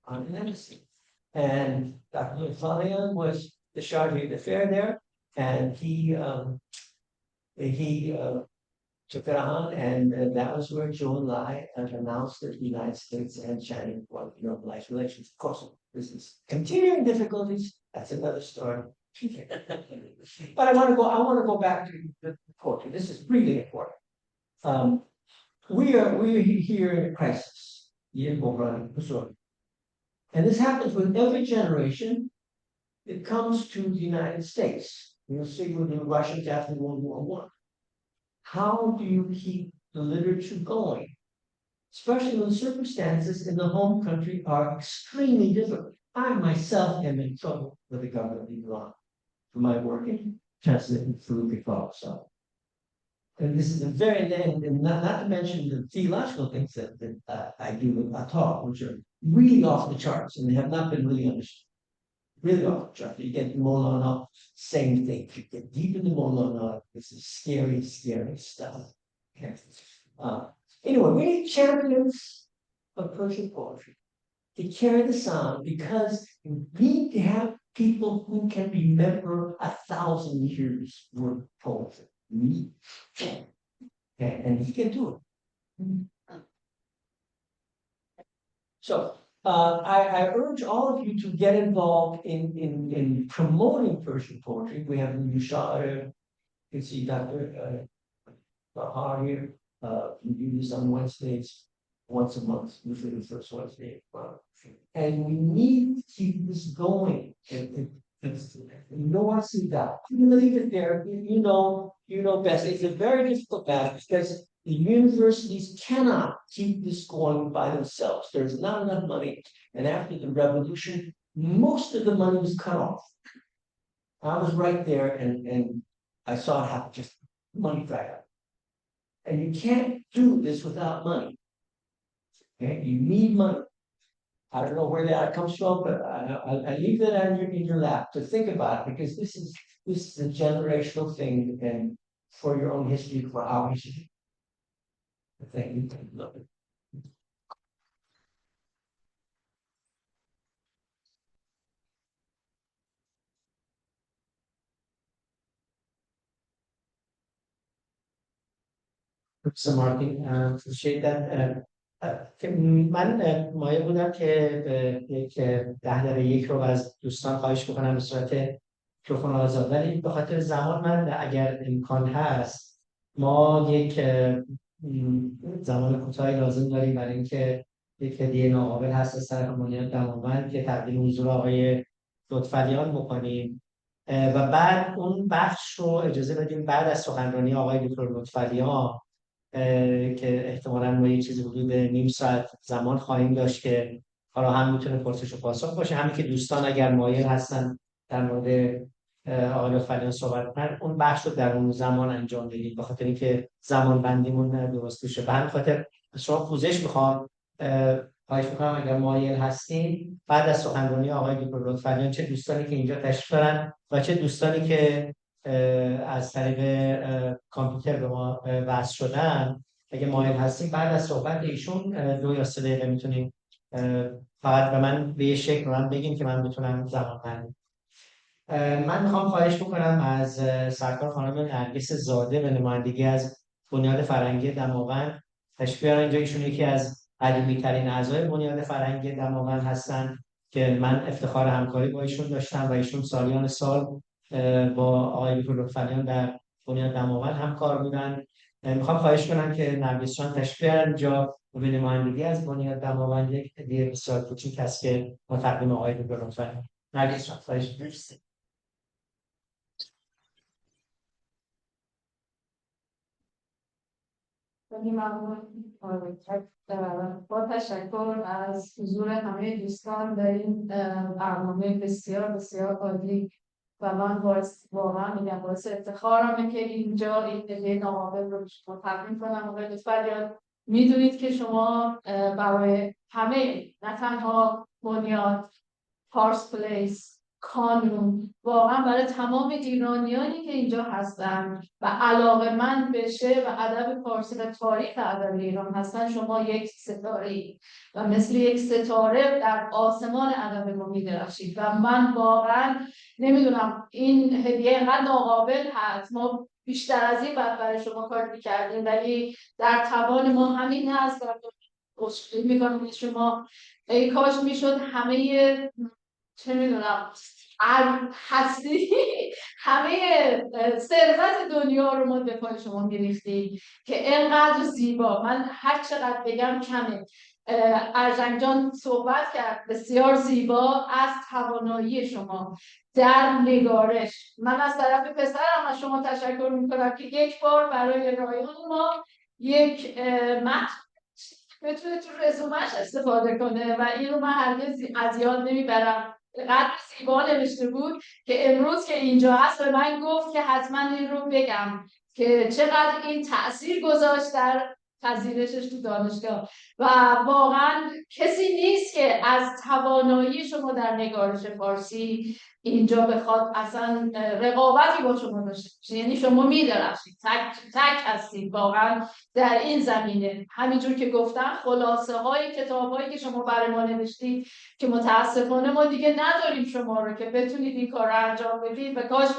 embassy. And Dr. Falian was the charge d'affaires there, and he took it on, and that was where Zhou Enlai announced that the United States and China wanted to normalize relations. Of course, this is continuing difficulties. That's another story. But I want to go back to the poetry. This is really important. We're here in a crisis. And this happens with every generation that comes to the United States. You'll see with the Russians after World War I. How do you keep the literature going especially when circumstances in the home country are extremely difficult. I myself am in trouble with the government of Iran for my work in translating Felipe Falso. And this is the very end, and not to mention the theological things that I do I talk, which are really off the charts, and they have not been really understood. Really off the charts. You get Molana, same thing. You get deep into Molana, this is scary, scary stuff. Okay. Anyway, we need champions of Persian poetry to carry this on, because you need to have people who can remember 1,000 years worth of poetry. Okay, and he can do it. So I urge all of you to get involved in promoting Persian poetry. We have the Yushar, you can see Dr. Bahar here. We do this on Wednesdays, once a month, usually the first Wednesday. And we need to keep this going. You don't want to see that. You leave it there. You know best. It's a very difficult matter because the universities cannot keep this going by themselves. There's not enough money. And after the revolution, most of the money was cut off. I was right there and I saw it happen, just money dried up. And you can't do this without money. Okay, you need money. I don't know where that comes from, but I leave that in your lap to think about, because this is a generational thing, and for your own history, for our history. Thank you. Love it. So Martin, appreciate that. من مایل بودم که به یک 10 دقیقه رو از دوستان خواهش بکنم به صورت میکروفون آزاد، ولی به خاطر زمان من اگر امکان هست ما یک زمان کوتاهی لازم داریم برای اینکه یک هدیه ناقابل هست از طرف بنیاد دماوند که تقدیم حضور آقای لطفعلیان بکنیم و بعد اون بخش رو اجازه بدیم بعد از سخنرانی آقای دکتر لطفعلیان که احتمالاً ما یه چیزی حدود نیم ساعت زمان خواهیم داشت که حالا هم میتونه پرسش و پاسخ باشه، همین که دوستان اگر مایل هستن در مورد آقای لطفعلیان صحبت کنن اون بخش رو در اون زمان انجام بدید، به خاطر اینکه زمان بندیمون درست بشه. به همین خاطر شما پوزش میخوام، خواهش میکنم اگر مایل هستین بعد از سخنرانی آقای دکتر لطفعلیان، چه دوستانی که اینجا تشریف دارن و چه دوستانی که از طریق کامپیوتر به ما وصل شدن، اگه مایل هستیم بعد از صحبت ایشون 2 یا 3 دقیقه میتونیم فقط به من به یه شکل من بگیم که من بتونم زمان بندی. من میخوام خواهش بکنم از سرکار خانم نرگس زاده به نمایندگی از بنیاد فرهنگی دماوند تشریف بیارن اینجا. ایشون یکی از قدیمی ترین اعضای بنیاد فرهنگی دماوند هستن که من افتخار همکاری با ایشون داشتم و ایشون سالیان سال با آقای دکتر لطفعلیان در بنیاد دماوند همکار بودن. میخوام خواهش کنم که نرگس جان تشریف بیارن اینجا و به نمایندگی از بنیاد دماوند یک هدیه بسیار کوچیک هست که ما تقدیم آقای دکتر لطفعلیان. نرگس جان خواهش می‌کنم. خیلی ممنون. با تشکر از حضور همه دوستان در این برنامه بسیار بسیار عالی و من واقعا میگم باعث افتخارمه که اینجا این هدیه ناقابل رو شما تقدیم کنم. آقای لطفعلیان، میدونید که شما برای همه، نه تنها بنیاد، پارس پلیس، کانون، واقعا برای تمام ایرانیانی که اینجا هستن و علاقه‌مند به شعر و ادب فارسی و تاریخ ادب ایران هستن، شما یک ستاره‌ای و مثل یک ستاره در آسمان ادب ما می‌درخشید و من واقعا نمیدونم این هدیه اینقدر ناقابل هست. ما بیشتر از این بعد برای شما کار می‌کردیم، ولی در توان ما همین هست و عذرخواهی می‌کنم از شما. ای کاش میشد همه چه میدونم هستی همه ثروت دنیا رو ما دفاع شما میریختیم که اینقدر زیبا. من هر چقدر بگم کمه. ارجنگ جان صحبت کرد بسیار زیبا از توانایی شما در نگارش. من از طرف پسرم از شما تشکر میکنم که یک بار برای رایان ما یک متن بتونه تو رزومش استفاده کنه و این رو من هرگز از یاد نمیبرم. قدر زیبا نوشته بود که امروز که اینجا هست به من گفت که حتما این رو بگم که چقدر این تأثیر گذاشت در پذیرشش تو دانشگاه. و واقعا کسی نیست که از توانایی شما در نگارش فارسی اینجا بخواد اصلا رقابتی با شما داشته باشه. یعنی شما میدرخشید، تک هستید واقعا در این زمینه. همینجور که گفتم خلاصه های کتاب هایی که شما برای ما نوشتید که متاسفانه ما دیگه نداریم شما رو که بتونید این کار رو انجام بدید و کاش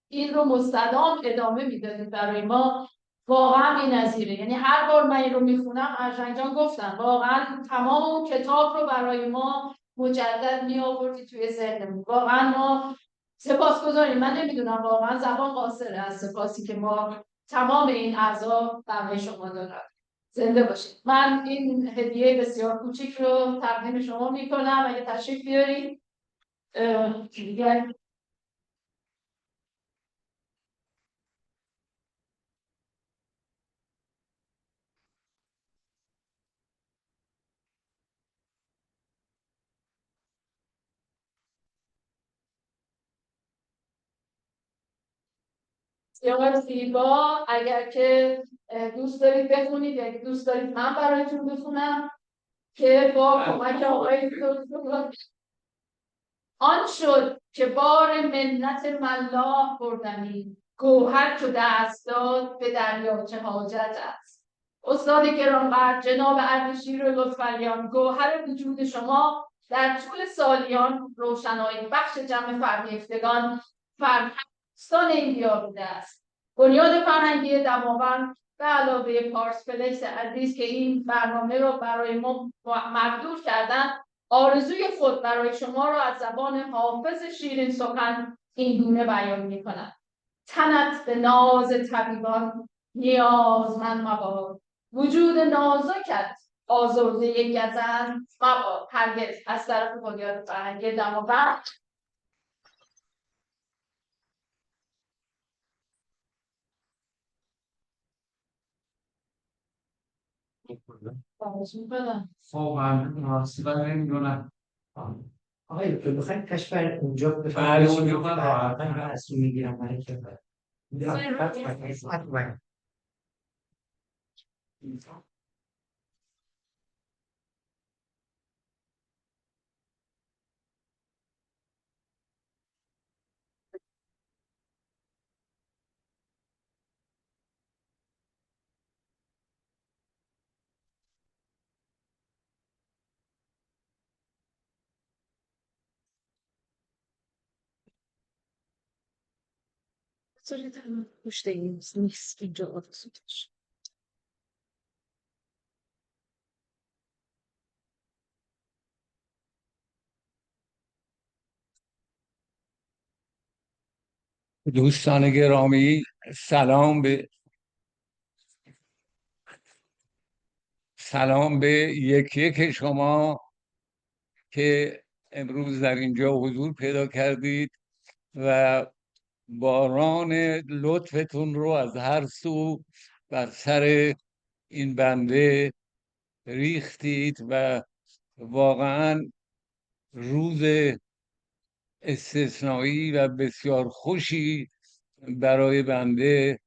این رو مستدام ادامه میدادید برای ما. واقعا بی‌نظیره. یعنی هر بار من این رو میخونم ارجنگ جان گفتم واقعا تمام اون کتاب رو برای ما مجدد می آوردی توی ذهنمون. واقعا ما سپاسگزاریم. من نمیدونم واقعا زبان قاصره از سپاسی که ما تمام این اعضا برای شما دارم. زنده باشید. من این هدیه بسیار کوچیک رو تقدیم شما میکنم. اگه تشریف بیارید دیگر بسیار زیبا. اگر که دوست دارید بخونید یا دوست دارید من برایتون بخونم که با کمک آقای دکتر آن شد که بار منت ملاح بردمی گوهر چو دست داد به دریاچه حاجت است. استاد گرانقدر جناب اردشیر لطفالیان، گوهر وجود شما در طول سالیان روشنایی بخش جمع فرهیختگان فرهنگستان این دیار بوده است. بنیاد فرهنگی دماوند به علاوه پارس پلیس عزیز که این برنامه رو برای ما مقدور کردن، آرزوی خود برای شما را از زبان حافظ شیرین سخن این گونه بیان می‌کند: تنت به ناز طبیبان نیازمند مباد، وجود نازکت آزرده گزند مباد. هرگز. از طرف بنیاد فرهنگی دماوند. خواهش می‌کنم. آقای دکتر بخواید کشور اونجا بله، بفرمایید اونجا من راحتاً من اصلا میگیرم برای که پشت این نیست اینجا آرزوش. دوستان گرامی، سلام به یکی یک شما که امروز در اینجا حضور پیدا کردید و باران لطفتون رو از هر سو بر سر این بنده ریختید و واقعا روز استثنایی و بسیار خوشی برای بنده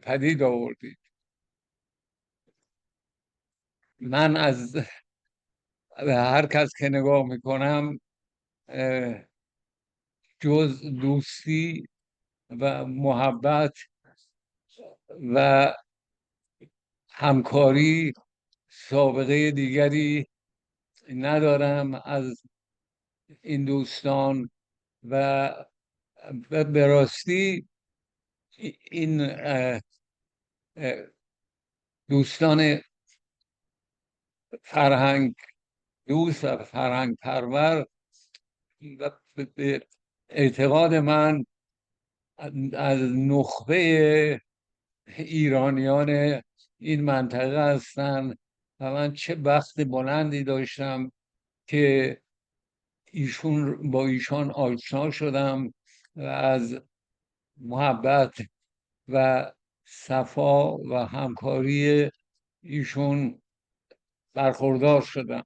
پدید آوردید. من از هر کس که نگاه میکنم جز دوستی و محبت و همکاری سابقه دیگری ندارم از این دوستان و به راستی این دوستان فرهنگ دوست و فرهنگ پرور و به اعتقاد من از نخبه ایرانیان این منطقه هستند و من چه بخت بلندی داشتم که با ایشان آشنا شدم و از محبت و صفا و همکاری ایشون برخوردار شدم.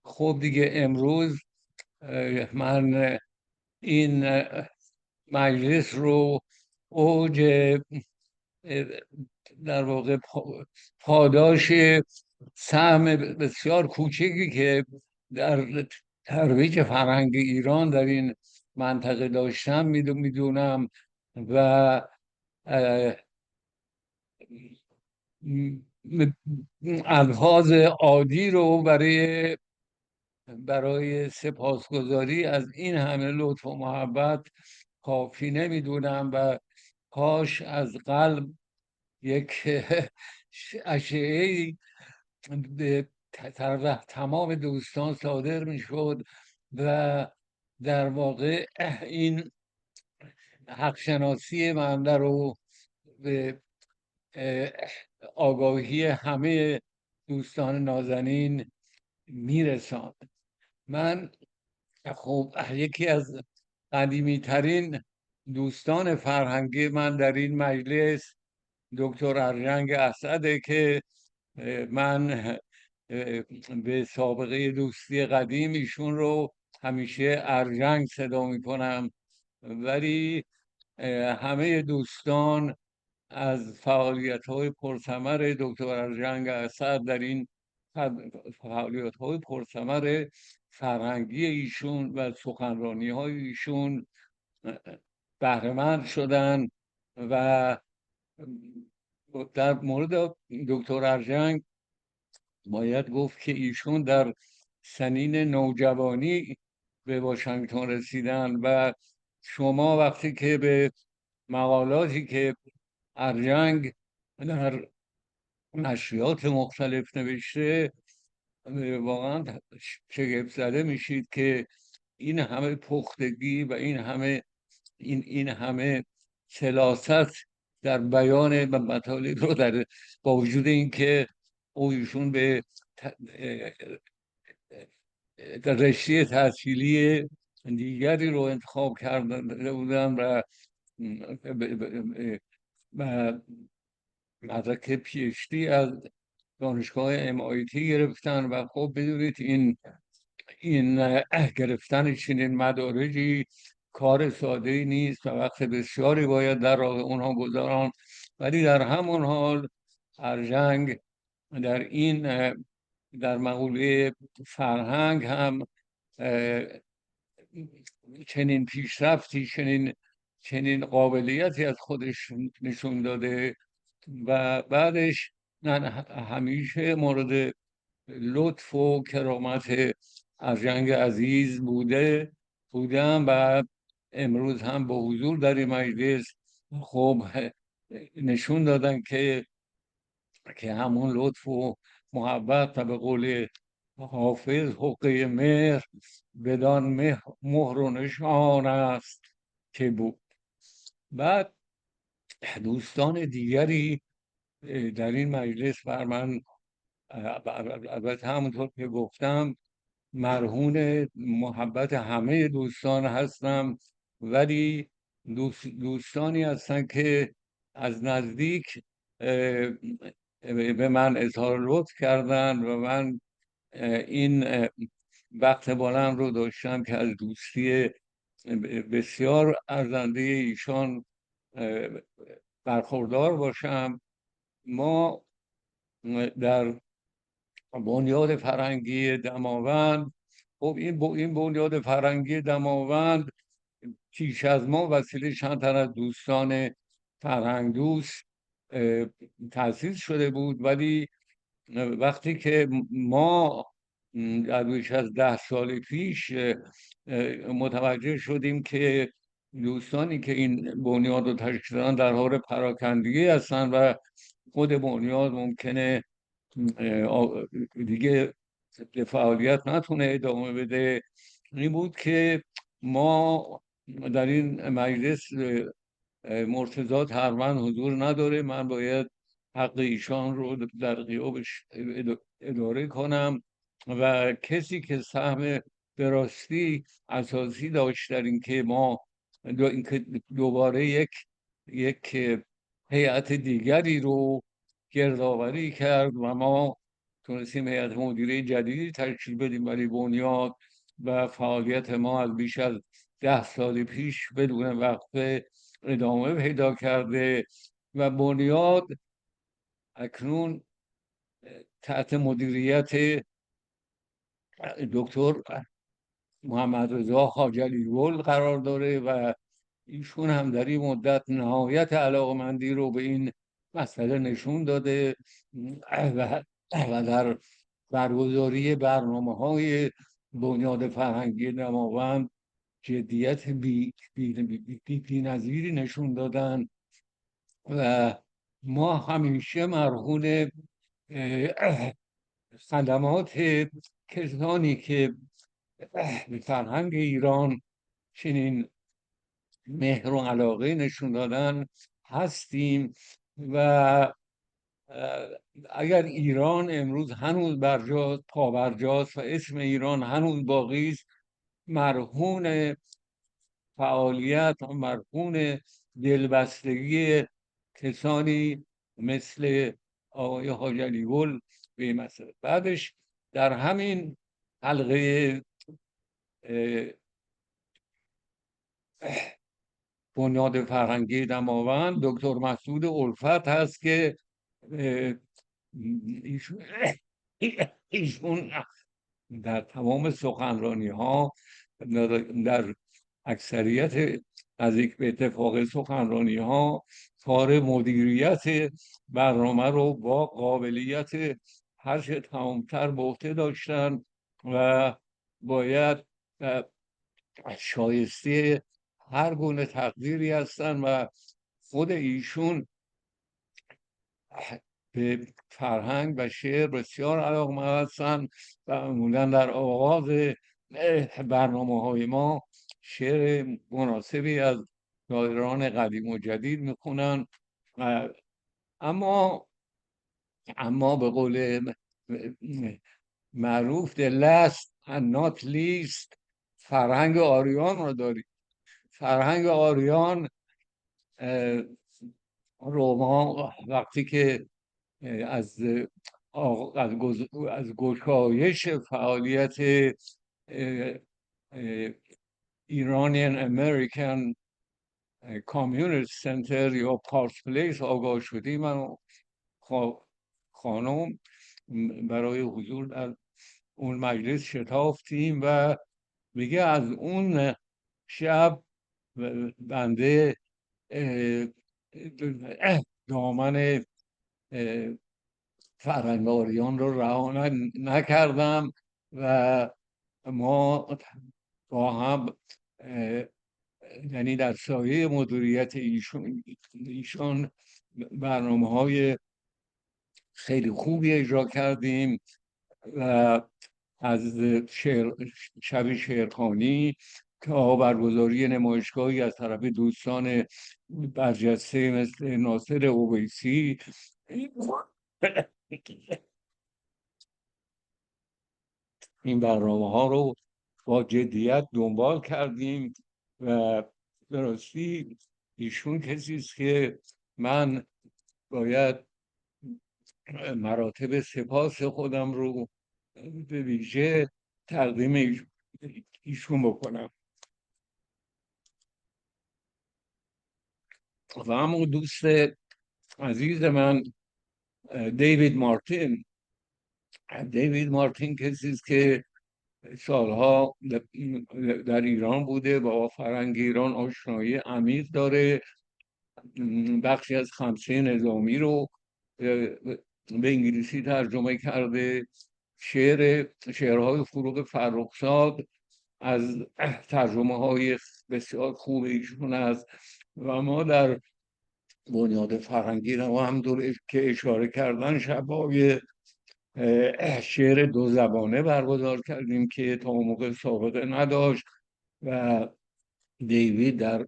خب دیگه امروز من این مجلس رو اوج در واقع پاداش سهم بسیار کوچکی که در ترویج فرهنگ ایران در این منطقه داشتم میدونم و الفاظ عادی رو برای سپاسگزاری از این همه لطف و محبت کافی نمیدونم و کاش از قلب یک اشعه‌ای به تمام دوستان صادر میشد و در واقع این حق شناسی من رو به آگاهی همه دوستان نازنین میرساند. من خب یکی از قدیمی ترین دوستان فرهنگی من در این مجلس دکتر ارژنگ اسعده که من به سابقه دوستی قدیم ایشون رو همیشه ارژنگ صدا میکنم، ولی همه دوستان از فعالیت‌های پرثمر دکتر ارژنگ اسد در این فعالیت‌های پرثمر فرهنگی ایشون و سخنرانی‌های ایشون بهره‌مند شدن و در مورد دکتر ارژنگ باید گفت که ایشون در سنین نوجوانی به واشنگتن رسیدن و شما وقتی که به مقالاتی که ارژنگ در نشریات مختلف نوشته واقعا شگفت زده میشید که این همه پختگی و این همه سلاست در بیان مطالب رو با وجود اینکه ایشون به رشته تحصیلی دیگری رو انتخاب کرده بودن و مدرک پی‌اچ‌دی از دانشگاه MIT گرفتن و خب بدونید این گرفتن چنین مدارجی کار ساده ای نیست و وقت بسیاری باید در راه اونها گذاران، ولی در همون حال ارژنگ در مقوله فرهنگ هم چنین پیشرفتی چنین قابلیتی از خودش نشون داده و بعدش همیشه مورد لطف و کرامت ارژنگ عزیز بودم و امروز هم با حضور در این مجلس خب نشون دادن که همون لطف و محبت و به قول حافظ حقه مهر بدان مهر و نشان است که بود. بعد دوستان دیگری در این مجلس بر من البته همونطور که گفتم مرهون محبت همه دوستان هستم، ولی دوستانی هستن که از نزدیک به من اظهار لطف کردن و من این وقت بالم رو داشتم که از دوستی بسیار ارزنده ایشان برخوردار باشم. ما در بنیاد فرهنگی دماوند، خب این بنیاد فرهنگی دماوند پیش از ما وسیله چند تن از دوستان فرهنگ دوست تأسیس شده بود، ولی وقتی که ما در بیش از 10 سال پیش متوجه شدیم که دوستانی که این بنیاد رو تشکیل دادن در حال پراکندگی هستن و خود بنیاد ممکنه دیگه فعالیت نتونه ادامه بده، این بود که ما در این مجلس مرتضی تقریبا حضور نداره، من باید حق ایشان رو در غیابش اداره کنم و کسی که سهم به راستی اساسی داشت در اینکه ما دوباره یک هیئت دیگری رو گردآوری کرد و ما تونستیم هیئت مدیره جدیدی تشکیل بدیم، ولی بنیاد و فعالیت ما از بیش از 10 سال پیش بدون وقفه ادامه پیدا کرده و بنیاد اکنون تحت مدیریت دکتر محمد رضا حاجی گل قرار داره و ایشون هم در این مدت نهایت علاقمندی رو به این مسئله نشون داده و در برگزاری برنامه‌های بنیاد فرهنگی دماوند جدیت بی‌نظیری نشون دادن و ما همیشه مرهون خدمات کسانی که به فرهنگ ایران چنین مهر و علاقه نشون دادن هستیم و اگر ایران امروز هنوز برجاست، پابرجاست و اسم ایران هنوز باقی است، مرهون فعالیت و مرهون دلبستگی کسانی مثل آقای حاجی گل به این مسئله. بعدش در همین حلقه بنیاد فرهنگی دماوند دکتر مسعود الفت هست که ایشون در تمام سخنرانی ها، در اکثریت نزدیک به اتفاق سخنرانی ها، کار مدیریت برنامه رو با قابلیت هرچه تمامتر به عهده داشتن و باید شایسته هر گونه تقدیری هستن و خود ایشون به فرهنگ و شعر بسیار علاقه‌مند هستن و معمولا در آغاز برنامه‌های ما شعر مناسبی از شاعران قدیم و جدید میخونن. اما به قول معروف the last and not least فرهنگ آریان رو داریم. فرهنگ آریان رو ما وقتی که از گشایش فعالیت ایرانیان امریکن کامیونیست سنتر یا پارس پلیس آگاه شدیم، من خانم برای حضور در اون مجلس شتافتیم و میگه از اون شب بنده دامن فرهنگاریان رو رها نکردم و ما با هم یعنی در سایه مدیریت ایشان برنامه‌های خیلی خوبی اجرا کردیم و از شب شعرخوانی تا برگزاری نمایشگاهی از طرف دوستان برجسته مثل ناصر اویسی این برنامه ها رو با جدیت دنبال کردیم و به راستی ایشون کسی است که من باید مراتب سپاس خودم رو به ویژه تقدیم ایشون بکنم. و اما دوست عزیز من دیوید مارتین کسی است که سالها در ایران بوده، با فرهنگ ایران آشنایی عمیق داره، بخشی از خمسه نظامی رو به انگلیسی ترجمه کرده، شعرهای فروغ فرخزاد از ترجمه های بسیار خوب ایشون است و ما در بنیاد فرهنگی رو همونطور که اشاره کردن شبای شعر دو زبانه برگزار کردیم که تا موقع سابقه نداشت و دیوید در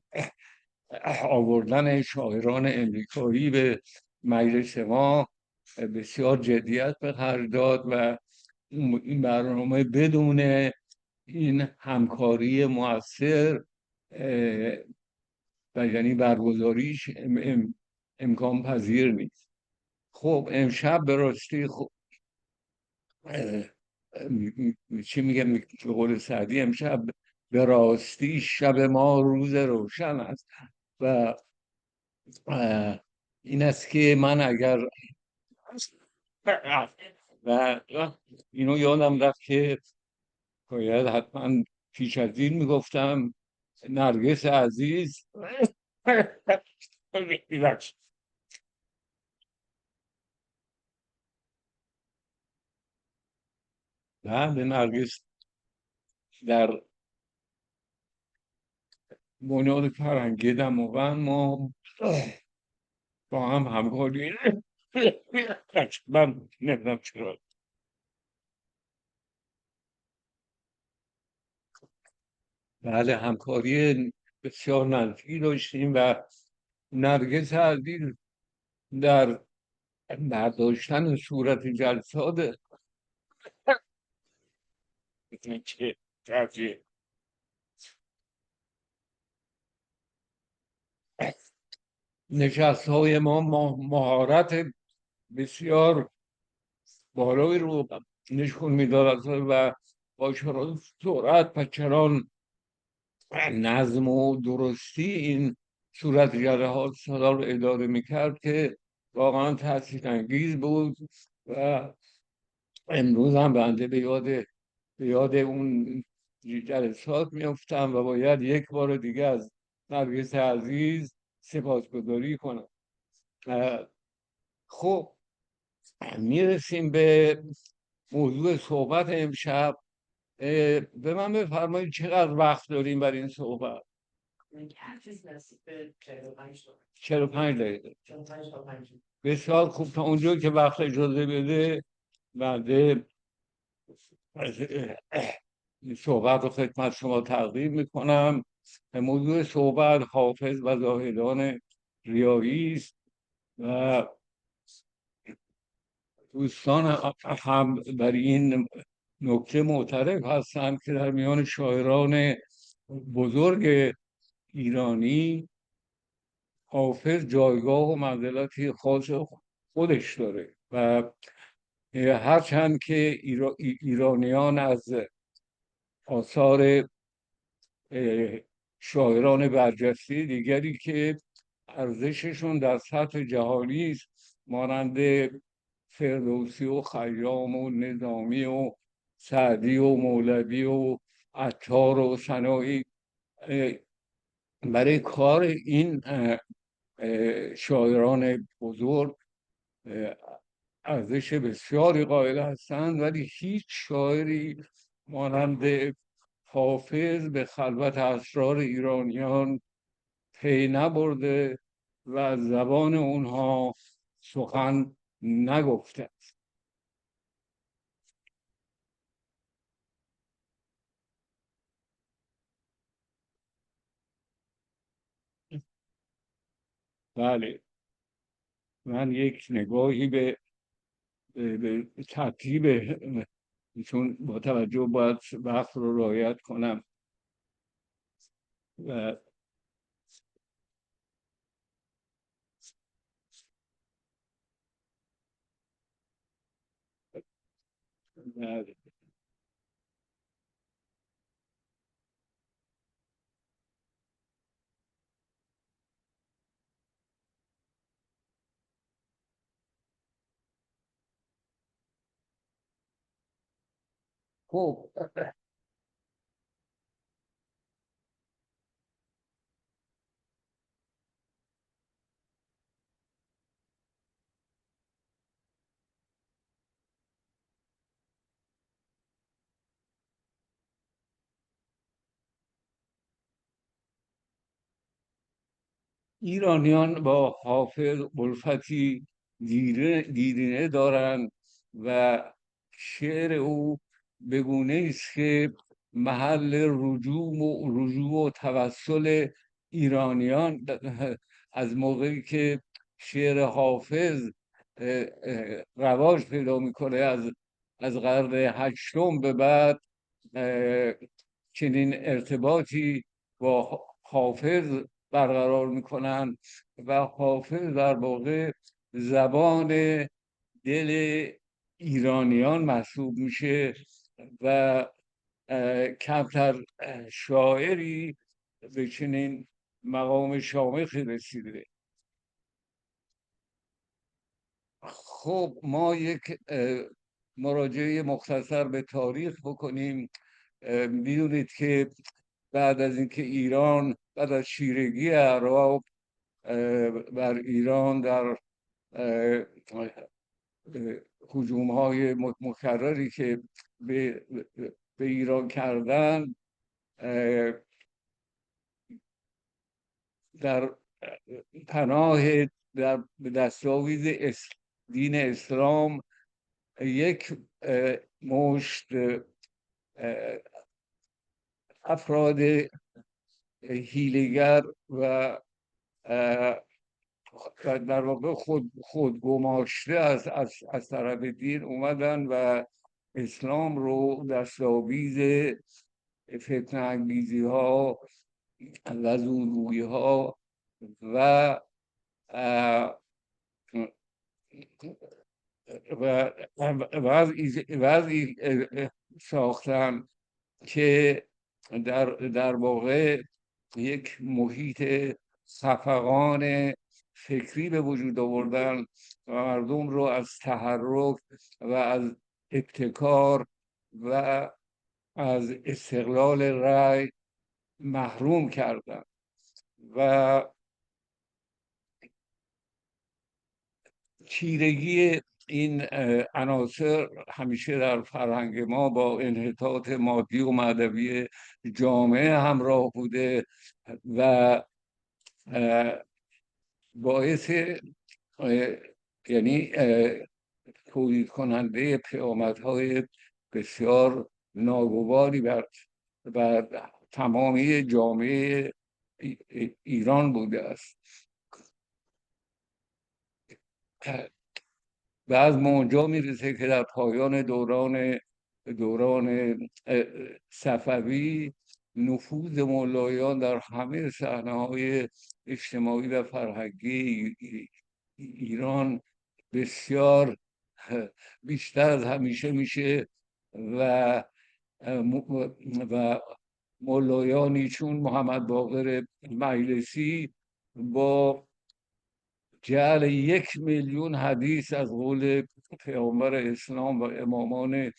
آوردن شاعران امریکایی به مجلس ما بسیار جدیت به خرج داد و این برنامه بدون این همکاری مؤثر و یعنی برگزاریش امکان پذیر نیست. خب امشب به راستی چی میگم به قول سعدی امشب به راستی شب ما روز روشن است و این است که من اگر و اینو یادم رفت که باید حتما پیش از این میگفتم نرگس عزیز به نرگس در بنیاد فرهنگی دماوند ما با هم همکاری من نمیدونم چرا بله همکاری بسیار نزدیکی داشتیم و نرگس عزیز در برداشتن صورت جلسات که نشست های ما مهارت بسیار بالایی رو نشون میداد و با سرعت و چنان نظم و درستی این صورت جلسات صدا رو اداره میکرد که واقعا تحسین انگیز بود و امروز هم بنده به یاد اون جلسات میافتم و باید یک بار دیگه از نرگس عزیز سپاسگزاری کنم. خب میرسیم به موضوع صحبت امشب. به من بفرمایید چقدر وقت داریم برای این صحبت؟ 45 دقیقه. بسیار خوب، تا اونجا که وقت اجازه بده بنده صحبت رو خدمت شما تقدیم میکنم. موضوع صحبت حافظ و زاهدان ریایی است و دوستان هم بر این نکته معترف هستند که در میان شاعران بزرگ ایرانی حافظ جایگاه و منزلتی خاص خودش داره و هرچند که ایرانیان از آثار شاعران برجسته دیگری که ارزششون در سطح جهانی است مانند فردوسی و خیام و نظامی و سعدی و مولوی و عطار و سنایی، برای کار این شاعران بزرگ ارزش بسیاری قائل هستند، ولی هیچ شاعری مانند حافظ به خلوت اسرار ایرانیان پی نبرده و از زبان اونها سخن نگفته. بله، من یک نگاهی به ترتیب، چون با توجه باید وقت رو رعایت کنم و خب ایرانیان با حافظ الفتی دیرینه دارند و شعر او به گونه است که محل رجوع و توسل ایرانیان از موقعی که شعر حافظ رواج پیدا میکنه از قرن هشتم به بعد چنین ارتباطی با حافظ برقرار میکنن و حافظ در واقع زبان دل ایرانیان محسوب میشه و کمتر شاعری به چنین مقام شامخی رسیده. خب ما یک مراجعه مختصر به تاریخ بکنیم. میدونید که بعد از اینکه ایران بعد از چیرگی اعراب بر ایران در هجوم‌های مکرری که به ایران کردن، در پناه در دستاویز دین اسلام یک مشت افراد هیله‌گر و در واقع خودگماشته از طرف دین اومدن و اسلام رو دستاویز فتنه انگیزی ها و زورگویی ها و وضعی ساختن که در واقع یک محیط خفقان فکری به وجود آوردن و مردم رو از تحرک و از ابتکار و از استقلال رأی محروم کردن و چیرگی این عناصر همیشه در فرهنگ ما با انحطاط مادی و معنوی جامعه همراه بوده و باعث یعنی تولید کننده پیامدهای بسیار ناگواری بر تمامی جامعه ایران بوده است. و از اونجا میرسه که در پایان دوران صفوی نفوذ مولایان در همه صحنه‌های اجتماعی و فرهنگی ایران بسیار بیشتر از همیشه میشه و مولایانی چون محمد باقر مجلسی با جعل 1,000,000 حدیث از قول پیامبر اسلام و امامان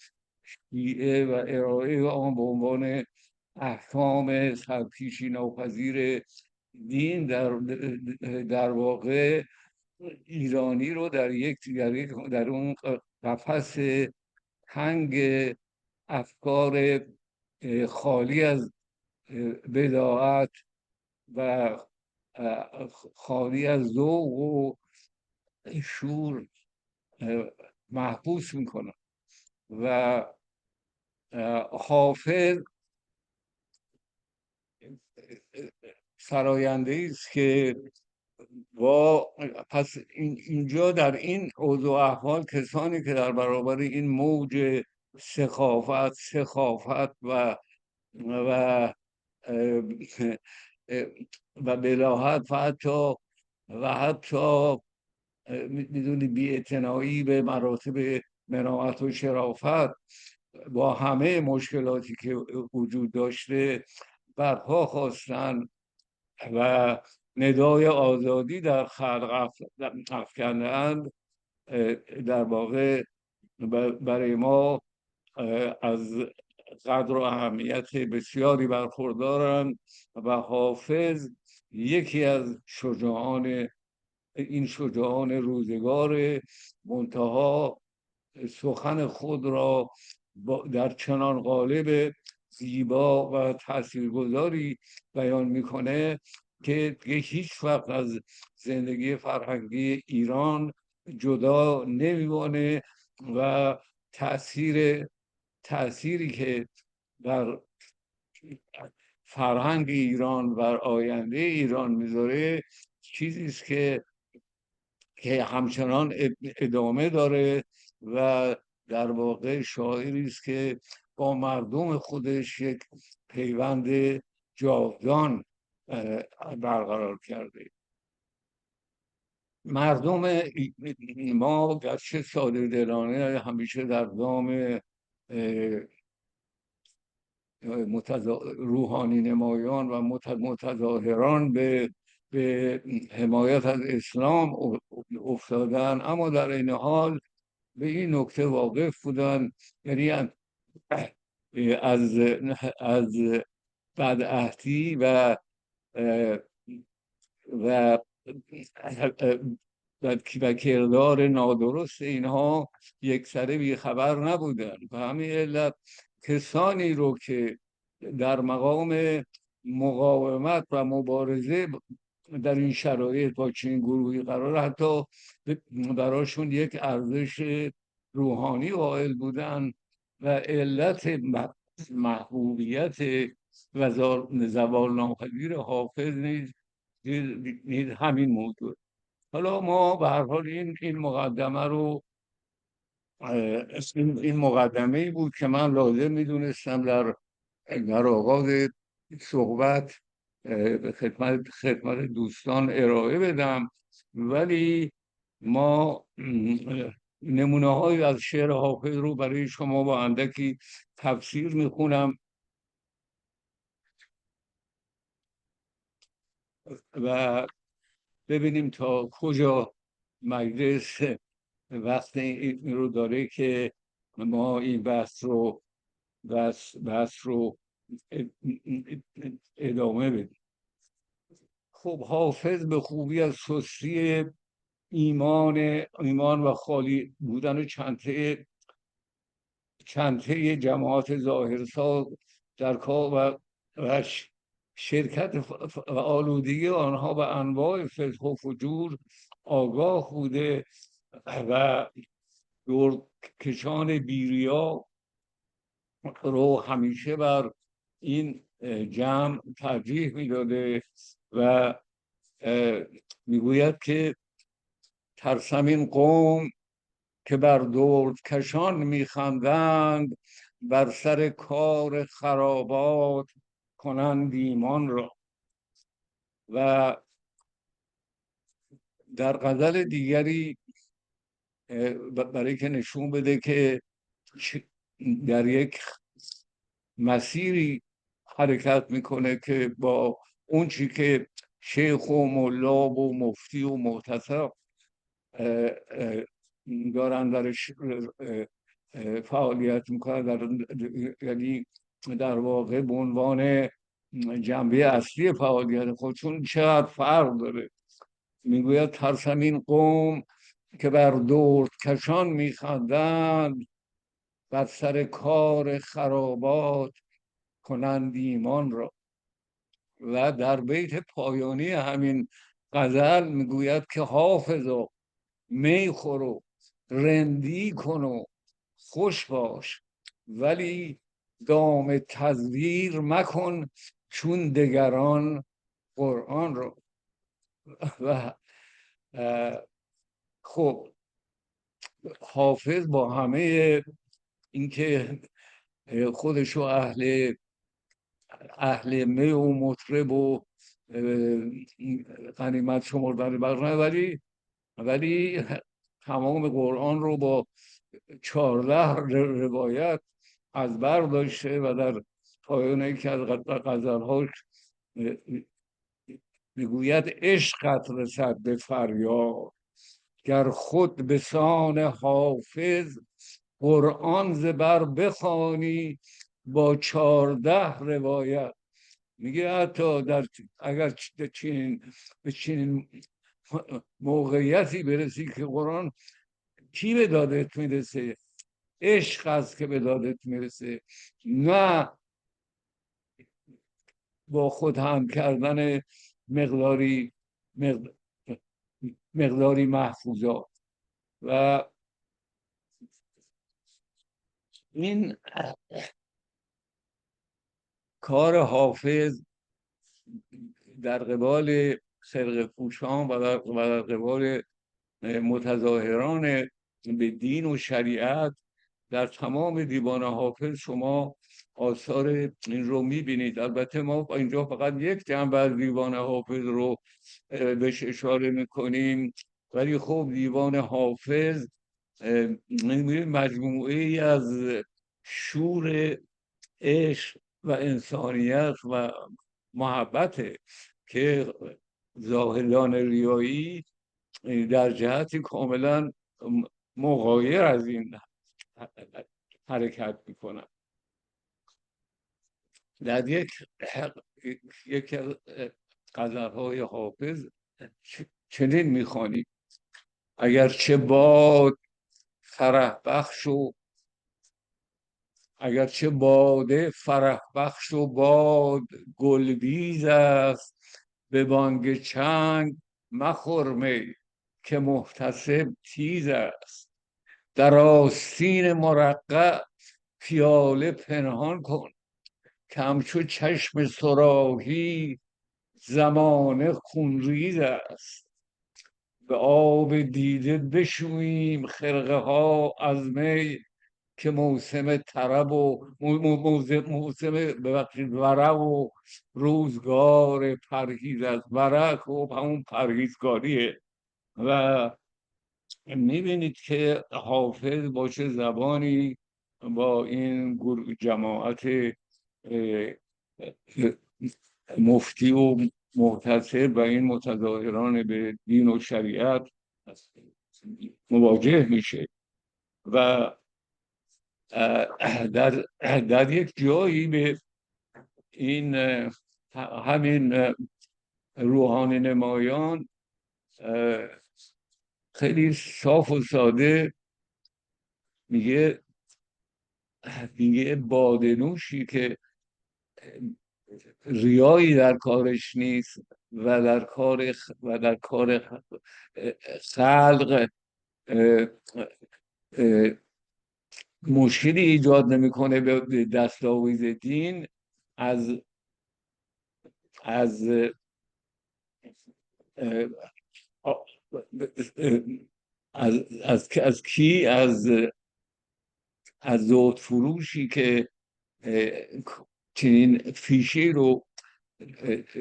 شیعه و ارائه آن به عنوان احکام سرپیچی ناپذیر دین در واقع ایرانی رو در اون قفس تنگ افکار خالی از بداعت و خالی از ذوق و شور محبوس میکنن و حافظ سراینده است که پس اینجا در این اوضاع احوال کسانی که در برابر این موج سخافت و بلاهت و حتی میدونی بی‌اعتنایی به مراتب مناعت و شرافت با همه مشکلاتی که وجود داشته برپا خواستن و ندای آزادی در خلق افکندند، در واقع برای ما از قدر و اهمیت بسیاری برخوردارند و حافظ یکی از این شجاعان روزگار منتها سخن خود را در چنان قالب زیبا و تاثیرگذاری بیان میکنه که هیچ وقت از زندگی فرهنگی ایران جدا نمیمانه و تأثیری که بر فرهنگ ایران بر آینده ایران میذاره چیزی است که همچنان ادامه داره و در واقع شاعری است که با مردم خودش یک پیوند جاودان برقرار کرده. مردم ما گرچه ساده دلانه همیشه در دام روحانی نمایان و متظاهران به حمایت از اسلام افتادن، اما در این حال به این نکته واقف بودن، یعنی از بدعهدی و و و کردار نادرست اینها یکسره بیخبر نبودن. و همین علت کسانی رو که در مقام مقاومت و مبارزه در این شرایط با چنین گروهی قرار، حتی براشون یک ارزش روحانی قائل بودن و علت محبوبیت و زوال ناپذیر حافظ نیز همین موضوع. حالا ما به هر حال این مقدمه رو این مقدمه‌ای بود که من لازم می‌دونستم در آغاز صحبت به خدمت دوستان ارائه بدم. ولی ما نمونه‌هایی از شعر حافظ رو برای شما با اندکی تفسیر میخونم و ببینیم تا کجا مجلس وقت این رو داره که ما این بحث رو ادامه بدیم. خب حافظ به خوبی از سستی ایمان و خالی بودن چندته جماعت ظاهرساز در کار و شرکت و آلودگی آنها به انواع فسق و فجور آگاه بوده و دورکشان بیریا رو همیشه بر این جمع ترجیح میداده و میگوید که ترسم قوم که بر دردکشان میخندند، بر سر کار خرابات کنند ایمان را. و در غزل دیگری برای که نشون بده که در یک مسیری حرکت میکنه که با اون چی که شیخ و ملا و مفتی و معتصب دارن درش فعالیت میکنن، یعنی در واقع به عنوان جنبه اصلی فعالیت خودشون چقدر فرق داره. میگوید ترسم این قوم که بر دردکشان میخندند، بر سر کار خرابات کنند ایمان را. و در بیت پایانی همین غزل میگوید که حافظا می خور و رندی کن و خوش باش، ولی دام تزویر مکن چون دگران قرآن را. و خب حافظ با همه اینکه خودشو اهل می و مطرب و غنیمت شمردن بقیه، ولی تمام قرآن رو با 14 روایت از بر داشته و در پایان یکی از غزلهاش میگوید عشقت رسد به فریاد، گر خود به سان حافظ قرآن ز بر بخوانی با 14 روایت. میگه حتی اگر به چنین موقعیتی برسی که قرآن کی به دادت میرسه؟ عشق است که به دادت میرسه، نه با خود هم کردن مقداری محفوظات. و این کار حافظ در قبال خرقه پوشان و در قبال متظاهران به دین و شریعت در تمام دیوان حافظ شما آثار این رو میبینید. البته ما اینجا فقط یک جنبه از دیوان حافظ رو بهش اشاره میکنیم، ولی خب دیوان حافظ مجموعه ای از شور عشق و انسانیت و محبته که زاهدان ریایی در جهتی کاملا مغایر از این حرکت میکنن. در یک از غزلهای حافظ چنین میخوانیم: اگرچه باد فرح بخش و اگرچه باده فرح بخش و باد گلبیز است، به بانگ چنگ مخور می که محتسب تیز است. در آستین مرقع پیاله پنهان کن، که همچو چشم صراحی زمانه خونریز است. به آب دیده بشوییم خرقه ها از می، که موسم طرب و موسم ببخشید ورع و روزگار پرهیز است. ورع خب همون پرهیزگاریه. و میبینید که حافظ با چه زبانی با این جماعت مفتی و محتسب و این متظاهران به دین و شریعت مواجه میشه. و در یک جایی به این همین روحانی نمایان خیلی صاف و ساده میگه بادنوشی که ریایی در کارش نیست و در کار خلق مشکلی ایجاد نمیکنه به دستاویز دین، از از کی از زهد فروشی که چنین فیشی رو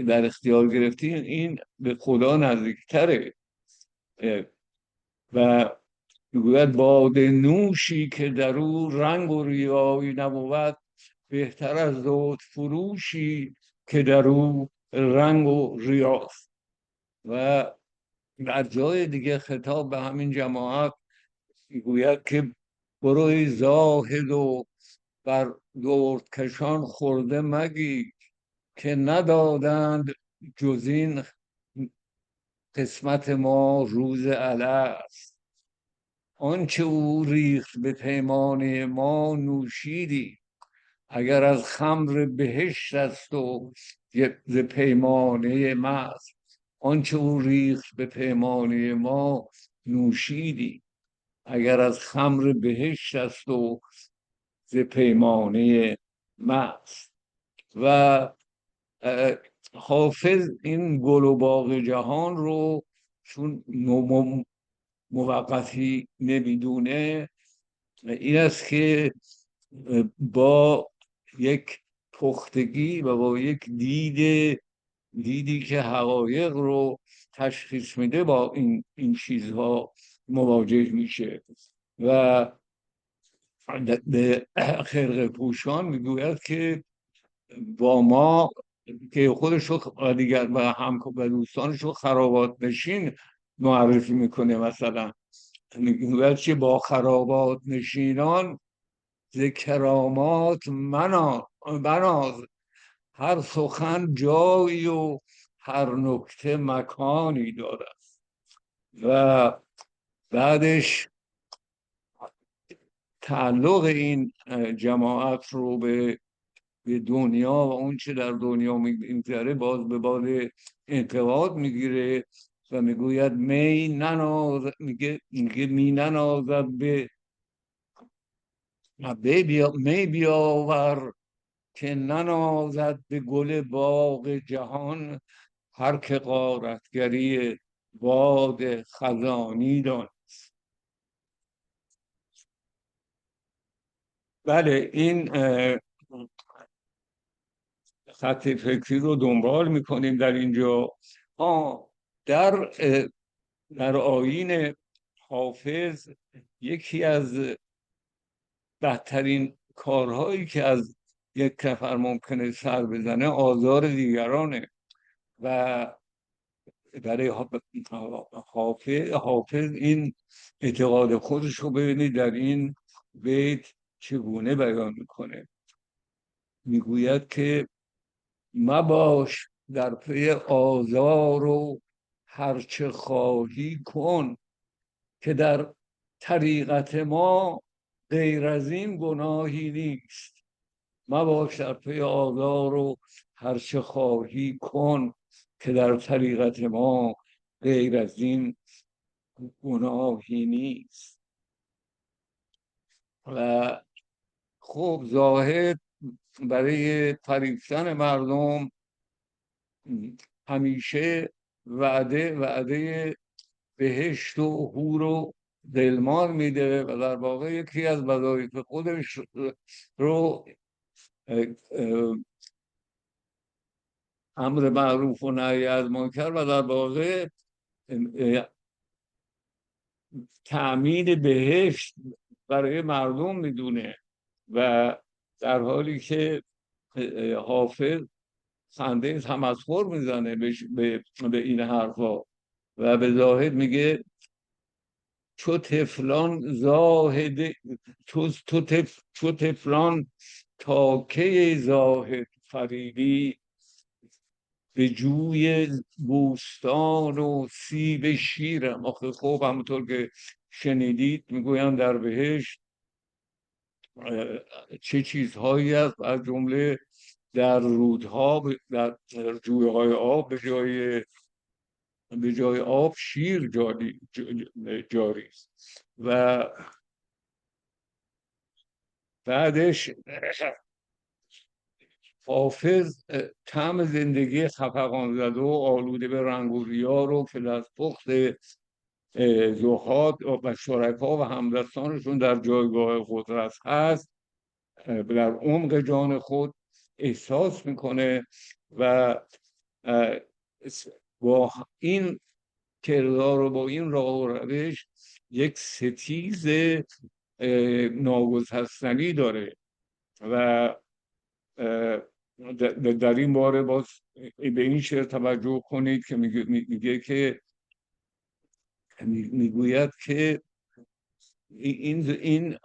در اختیار گرفتین، این به خدا نزدیکتره. و میگوید باده نوشی که در او رنگ و ریایی نبود، بهتر از زهد فروشی که در او رنگ و ریاست. و در جای دیگه خطاب به همین جماعت میگوید که بروی زاهد و بر دردکشان خورده مگی، که ندادند جز این قسمت ما روز الست. آنچه او ریخت به پیمانه ما نوشیدی، اگر از خمر بهشت است و ز پیمانه مست. آنچه او ریخت به پیمانه ما نوشیدی، اگر از خمر بهشت است و ز پیمانه مست. و حافظ این گل و باغ جهان رو چون موقتی نمیدونه، این است که با یک پختگی و با یک دیدی که حقایق رو تشخیص میده با این چیزها مواجه میشه. و به خرقه پوشان میگوید که با ما، که خودشو و دیگر و دوستانشو خرابات نشین معرفی میکنه، مثلا میگوید که با خرابات نشینان ز کرامات بناز، هر سخن جایی و هر نکته مکانی دارد. و بعدش تعلق این جماعت رو به دنیا و اون چه در دنیا میگذره باز به باد انتقاد میگیره و میگوید می ننازد می بیاور که ننازد به گل باغ جهان، هر که غارتگری باد خزانی دان. بله، این خط فکری رو دنبال میکنیم در اینجا. در در آیین حافظ یکی از بدترین کارهایی که از یک نفر ممکنه سر بزنه آزار دیگرانه و برای حافظ این اعتقاد خودش رو ببینید در این بیت چگونه بیان میکنه. میگوید که مباش در پی آزار و هرچه خواهی کن، که در طریقت ما غیر از این گناهی نیست. مباش در پی آزار و هرچه خواهی کن، که در طریقت ما غیر از این گناهی نیست. و خب زاهد برای فریفتن مردم همیشه وعده بهشت و حور و دلمان میده و در واقع یکی از وظایف خودش رو امر معروف و نهی از منکر و در واقع تأمین بهشت برای مردم میدونه و در حالی که حافظ خنده تمسخر میزنه به این حرفا و به زاهد میگه چو تفلان زاهد چو تفلان تا کی زاهد فریبی، به جوی بوستان و سیب شیرم. آخه خب همونطور که شنیدید میگویم در بهشت چه چیزهایی هست، از جمله در رودها در جویهای آب به جای آب شیر جاری است. و بعدش حافظ طعم زندگی خفقان زده و آلوده به رنگ و ریا رو که از پخت زهاد و شرکا و همدستانشون در جایگاه قدرت هست در عمق جان خود احساس میکنه و با این کردار و با این راه و روش یک ستیز ناگسستنی داره و در این باره باز به این شعر توجه کنید که میگه که میگوید که این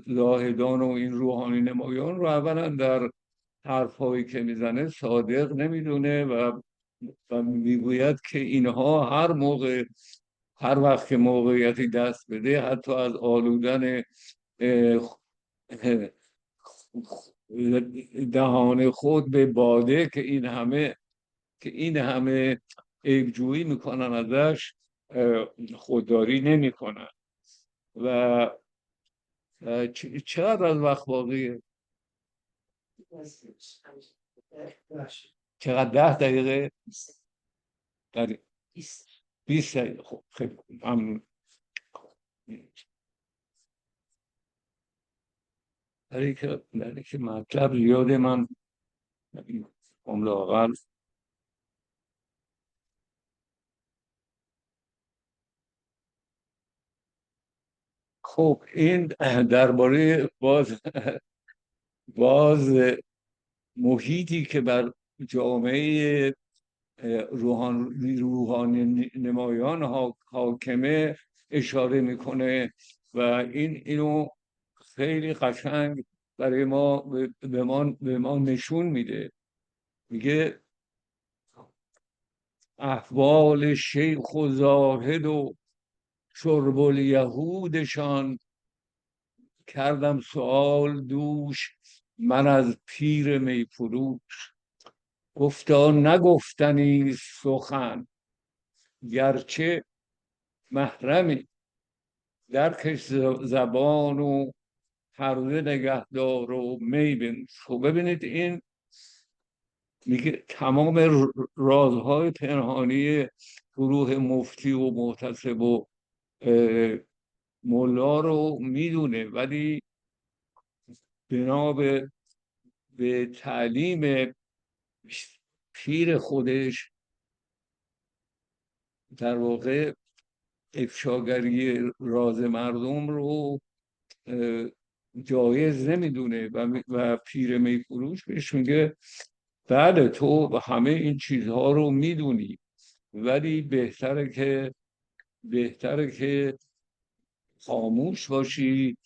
زاهدان و این روحانی نمایان رو اولا در حرفهایی که میزنه صادق نمیدونه و میگوید که اینها هر وقت که موقعیتی دست بده حتی از آلودن دهان خود به باده که این همه عیبجویی میکنن ازش خودداری نمیکنن. و چقدر از وقت باقیه؟ چقدر 10 دقیقه؟ 20 دقیقه. خب خیلی ممنون. برای که مطلب یاد من لااقل خب این درباره باز محیطی که بر جامعه روحانی نمایان حاکمه اشاره میکنه و اینو خیلی قشنگ برای ما به ما نشون میده. میگه احوال شیخ و زاهد و شرب الیهودشان، کردم سؤال دوش من از پیر می فروش. گفتا نگفتنی سخن گرچه محرمی، درکش زبان و پرده نگهدار و می بنوش. خب ببینید این میگه تمام رازهای پنهانی گروه مفتی و محتسب و ملا رو میدونه، ولی بنا به تعلیم پیر خودش در واقع افشاگری راز مردم رو جایز نمیدونه و پیر میفروش بهش میگه بله تو همه این چیزها رو میدونی، ولی بهتره که خاموش باشی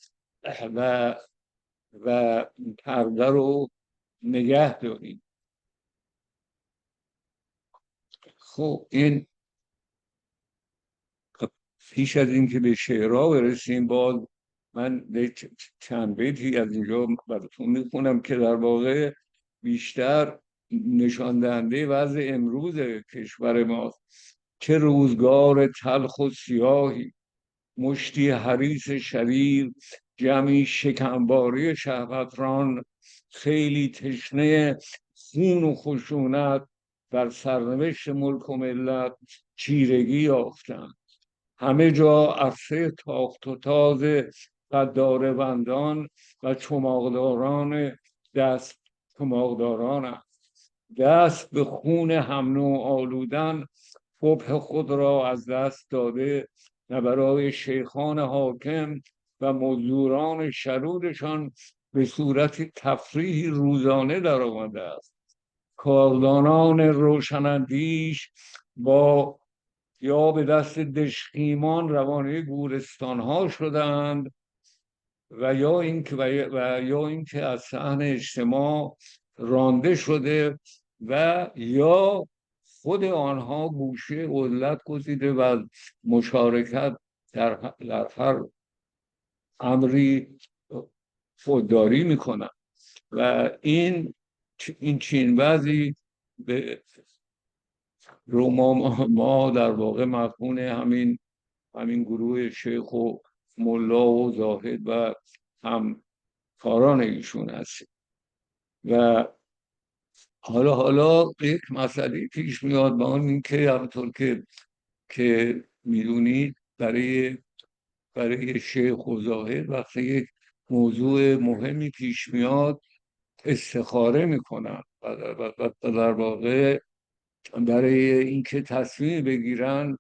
و و پرده رو نگه داری. خب این پیش از اینکه به شعرها برسیم، باز من چند بیتی از اینجا براتون میخونم که در واقع بیشتر نشان دهنده وضع امروز کشور ماست. چه روزگار تلخ و سیاهی، مشتی حریص شریر، جمعی شکمباری شهوتران، خیلی تشنه خون و خشونت، بر سرنوشت ملک و ملت چیرگی یافتند. همه جا عرصه تاخت و تاز قداره بندان و چماقداران است. دست به خون هم نوع آلودن، صبح خود را از دست داده، نه برای شیخان حاکم و مزدوران شرورشان به صورت تفریحی روزانه در آمده است. کاردانان روشنندیش یا به دست دشخیمان روانه گورستان ها شدند و یا اینکه از صحن اجتماع رانده شده و یا خود آنها گوشه عزلت گزیده و مشارکت در هر امری خودداری میکنند و این چین وضعی رو ما در واقع مفهوم همین گروه شیخ و ملا و زاهد و همکاران ایشون هستیم. و حالا یک مسئله پیش میاد با این که همونطور که میدونید برای شیخ و زاهد وقتی یک موضوع مهمی پیش میاد استخاره میکنن و در واقع برای اینکه تصمیم بگیرن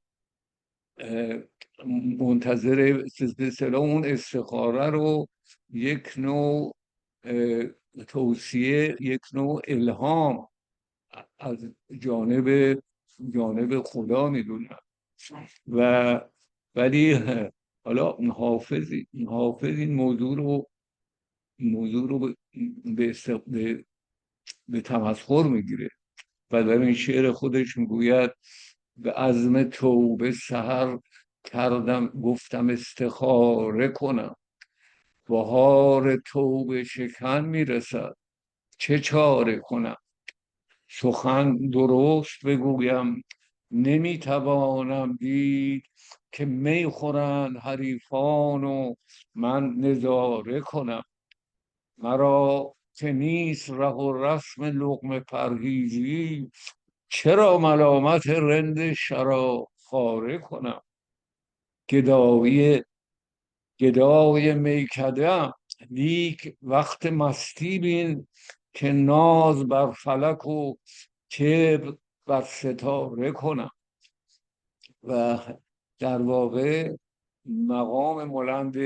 منتظر اون استخاره رو یک نوع توصیه، یک نوع الهام از جانب خدا میدونن. ولی حالا حافظ این موضوع رو به تمسخر میگیره و در این شعر خودش میگوید به عزم توبه سحر گفتم استخاره کنم، بهار توبه شکن میرسد چه چاره کنم. سخن درست بگویم نمیتوانم دید، که می خورند حریفان و من نظاره کنم. مرا که نیست ره و رسم لقمه پرهیزی، چرا ملامت رند شرابخواره کنم. گدای میکده‌ام، لیک وقت مستی بین، که ناز بر فلک و کبر بر ستاره کنم. و در واقع مقام بلند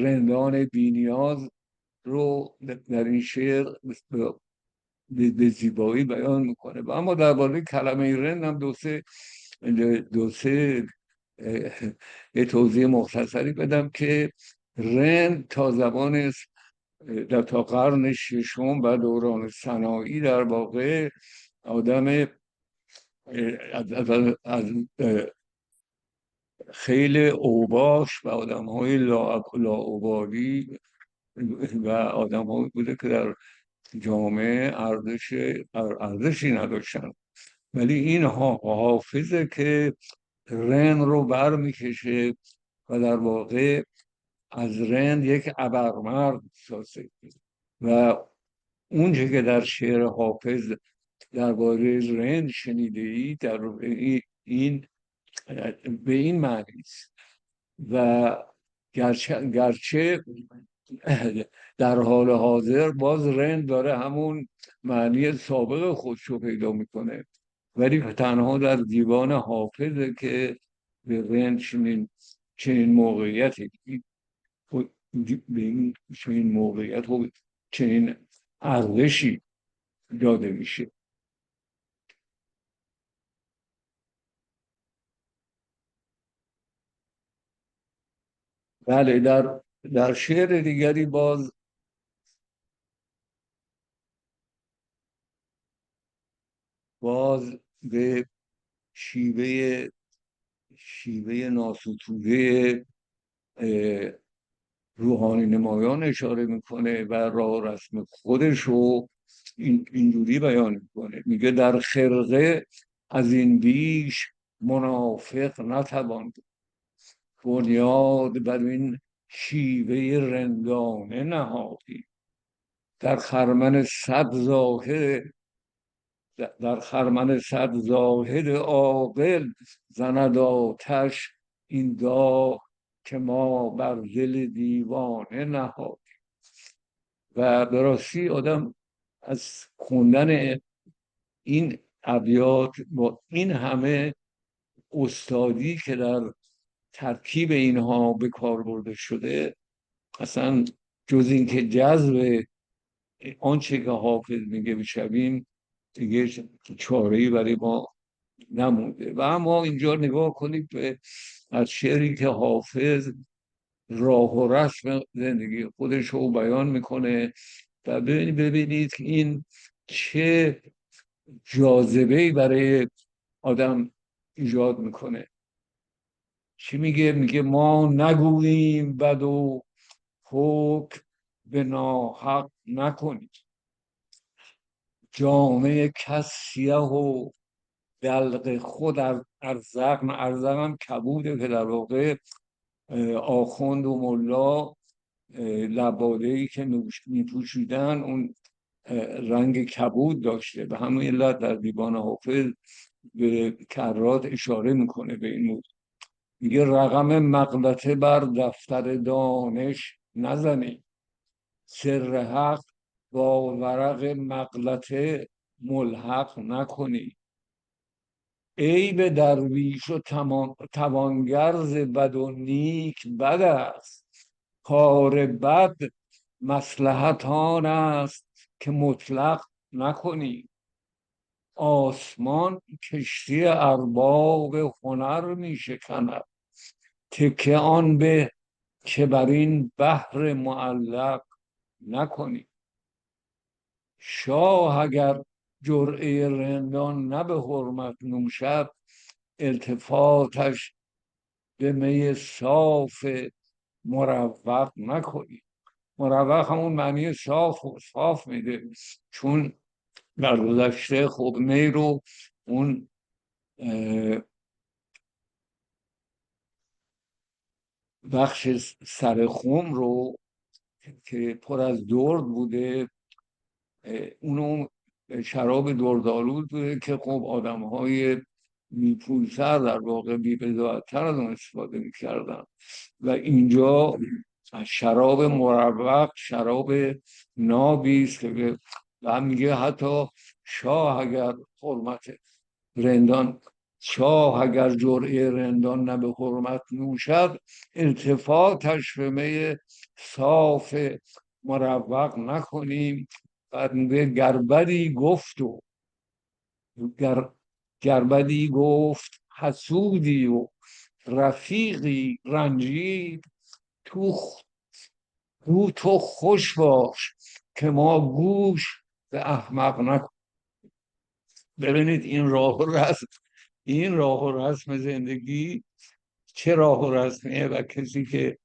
رندان بینیاز رو در این شعر به زیبایی بیان میکنه. و اما درباره کلمه رند هم دو سه یه توضیح مختصری بدم که رند تا قرن ششم و دوران سنایی در واقع آدم از خیلی اوباش و آدم های لاابالی و آدم هایی بوده که در جامعه ارزشی نداشتن. ولی این حافظه که رند رو بر میکشه و در واقع از رند یک ابرمرد سازه. و اونچه که در شعر حافظ درباره رند شنیده ای این به این معنی است. و گرچه در حال حاضر باز رند داره همون معنی سابق خودشو پیدا میکنه، ولی تنها در دیوان حافظه که به رند چنین موقعیتی به این چنین موقعیت و چنین ارزشی داده میشه. بله، در شعر دیگری باز به شیوه ناستوده روحانی نمایان اشاره میکنه و راه و رسم خودش رو اینجوری بیان میکنه. میگه در خرقه از این بیش منافق نتوان بود، بنیاد بر این شیوه رندانه نهادی. در خرمن صد زاهد عاقل زند آتش این داغ که ما بر دل دیوانه نهادیم. و به راستی آدم از خوندن این ابیات با این همه استادی که در ترکیب اینها به کار برده شده، اصلا جز اینکه جذب آنچه که حافظ میگه بشویم دیگه چاره‌ای برای ما نمونده. و اما اینجا نگاه کنید به از شعری که حافظ راه و رسم زندگی خودش رو بیان میکنه و ببینید این چه جاذبه‌ای برای آدم ایجاد میکنه. چی میگه؟ میگه ما نگوییم بد و حکم به ناحق نکنید، جامعه کس سیه و دلق خود ارزق هم کبوده که در واقع آخوند و ملا لباده‌ای که میپوشیدن اون رنگ کبود داشته. به همین علت در دیوان حافظ به کرات اشاره میکنه به این موضوع. میگه رقم مغلطه بر دفتر دانش نزنی، سر حق با ورق مغلطه ملحق نکنی. عیب درویش و توانگرز بد و نیک بد است، کار بد مصلحت آن است که مطلق نکنی. آسمان کشتی ارباب هنر می شکند، تکه آن به که بر این بحر معلق نکنی. شاه اگر جرعه رندان نه به حرمت نوشد، التفاتش به می صاف مروق نکنی. مروق همون معنی صاف میده، چون در گذشته خب می رو اون بخش سر خم رو که پر از درد بوده، اونو شراب دردآلود بوده که خب آدم های میپولتر در واقع بی‌بضاعت‌تر از اون استفاده میکردن. و اینجا شراب مروق شراب نابی است که و میگه حتی شاه اگر حرمت رندان شاه اگر جرعه رندان نه به حرمت نوشد، التفاتش به می صاف مروق نکنیم. بعد میگه گربدی گفت حسودی و رفیقی رنجید، تو خوش باش که ما گوش به احمق نکن. ببینید این راه و رسم زندگی چه راه و رسمیه و کسی که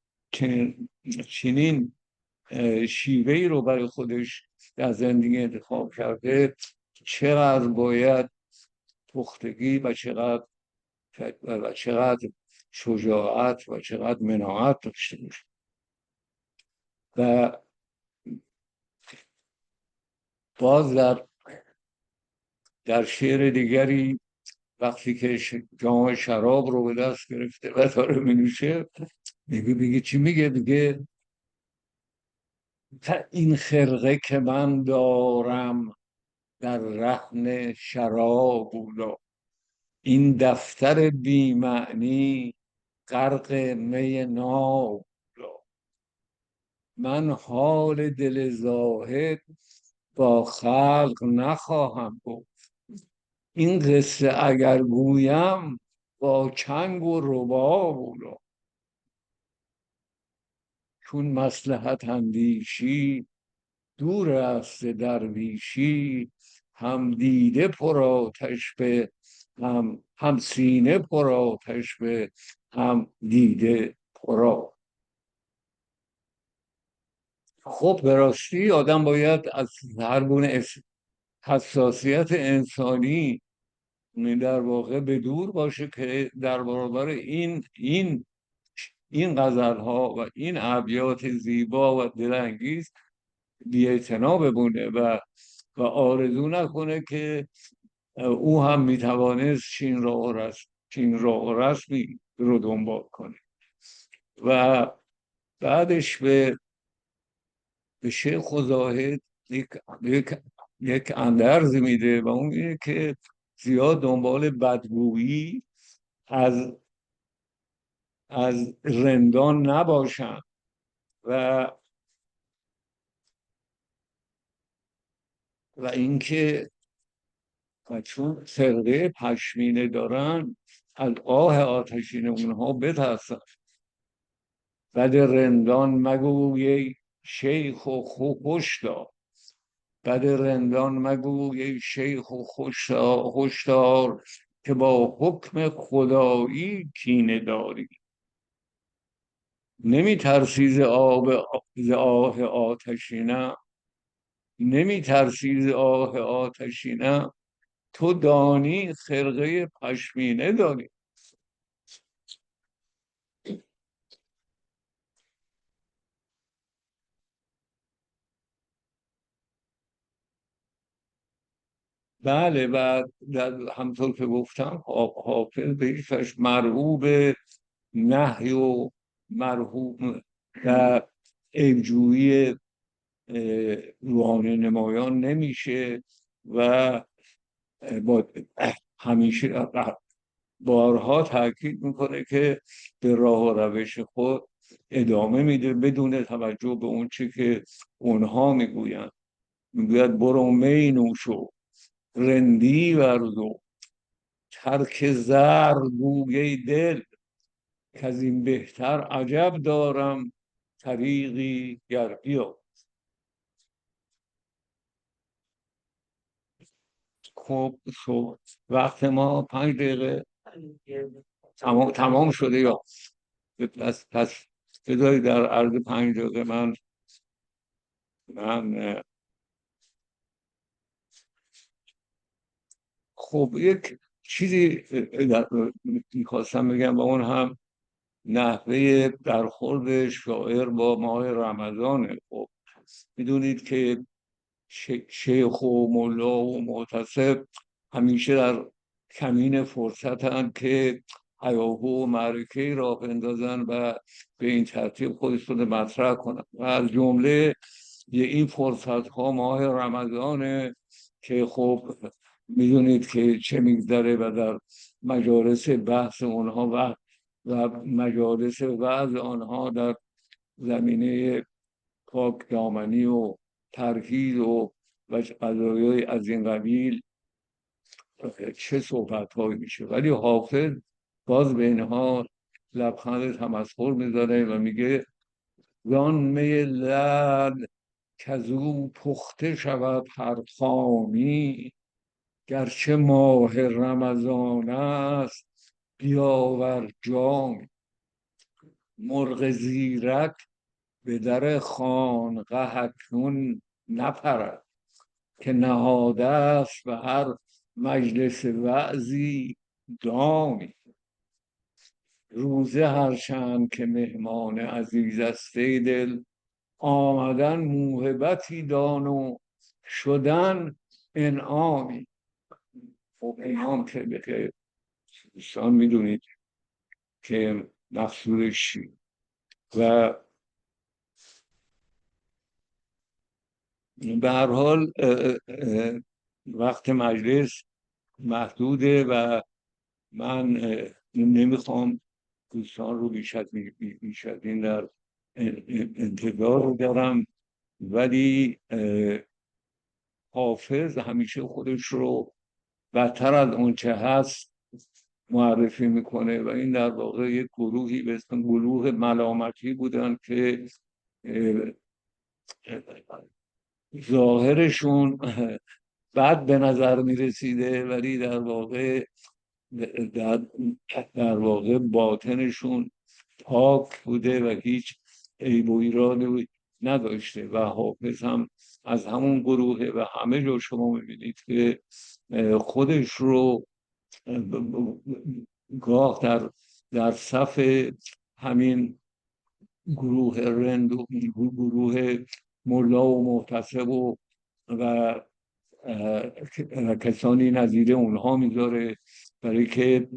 چنین شیوهی رو برای خودش در زندگی انتخاب کرده چقدر باید پختگی و چقدر شجاعت و چقدر مناعت داشته باشه. و باز در شعر دیگری وقتی که جام شراب رو به دست گرفته و داره می‌نوشه، میگه چی میگه؟ میگه این خرقه که من دارم در رهن شراب اولا. این دفتر بی معنی غرق می ناب را. من حال دل زاهد با خلق نخواهم گفت، این قصه اگر گویم با چنگ و رباب را. چون مصلحت اندیشی دور است ز درویشی، هم دیده پر آتش به هم سینه پر آتش به هم دیده پرآب. خب به راستی آدم باید از هر گونه حساسیت انسانی در واقع به دور باشه که در برابر این غزل ها و این ابیات زیبا و دلانگیز بی‌اعتنا بمونه و آرزو نکنه که او هم میتوانست چین راه و رسمی رو دنبال کنه. و بعدش به شیخ و زاهد یک اندرز میده و اون اینه که زیاد دنبال بدگویی از رندان نباشن و اینکه چون فرقه پشمینه دارن از آه آتشین اونها بترسن. بد رندان مگوی شیخ و هشدار، بد رندان مگوی شیخ و هشدار، که با حکم خدایی کینه داری. نمی ترسی ز آه آتشینه، نمی ترسی ز آه آتشینه، تو دانی خرقه پشمینه داری. بله و همطور که گفتم حافظ به هیچ مرغوب نهی و مرغوب و عیبجویی روحانی نمایان نمیشه و با همیشه بارها تاکید میکنه که به راه و روش خود ادامه میده بدون توجه به اون چی که اونها میگویند. میگوید برو می نوشو رندی ورزو، ترک زر گوی دل، که از این بهتر عجب دارم طریقی گر بیا. خب وقت ما 5 دقیقه تمام شده یا پس بذارید در عرض 5 دقیقه من خب یک چیزی میخواستم بگم و اون هم نحوه برخورد شاعر با ماه رمضانه. خب میدونید که شیخ و ملا و معتصب همیشه در کمین فرصتن که هیاهو و معرکه را بندازن و به این ترتیب خودشون مطرح کنن و از جمله این فرصت ها ماه رمضانه که خب میدونید که چه میگذره و در مجالس بحث اونها و مجالس وعظ آنها در زمینه پاک دامنی و ترهیز و قضایای از این قبیل چه صحبت هایی میشه. ولی حافظ باز به اینها لبخند تمسخر میذاره و میگه زان می لعل کزو پخته شود هر خامی، گرچه ماه رمضان است بیاور جامی. مرغ زیرک به در خانقه اکنون نپرد، که نهاده است به هر مجلس وعظی دامی. روزه هرچند که مهمان عزیز است ای دل، آمدن موهبتی دان و شدن انعامی. خب انعام که بخیر دوستان میدونید که مقصودش چیه و به هر حال وقت مجلس محدوده و من نمیخوام دوستان رو بیش از این در انتظار رو دارم، ولی حافظ همیشه خودش رو بدتر از اونچه هست معرفی میکنه و این در واقع یک گروهی به اسم گروه ملامتی بودن که ظاهرشون بد به نظر میرسیده، ولی در واقع باطنشون پاک بوده و هیچ عیب و ایرادی نداشته و حافظ هم از همون گروهه و همه جا شما میبینید که خودش رو گاه در صف همین گروه رند و گروه ملا و محتسب و کسانی نظیر اونها میذاره، برای که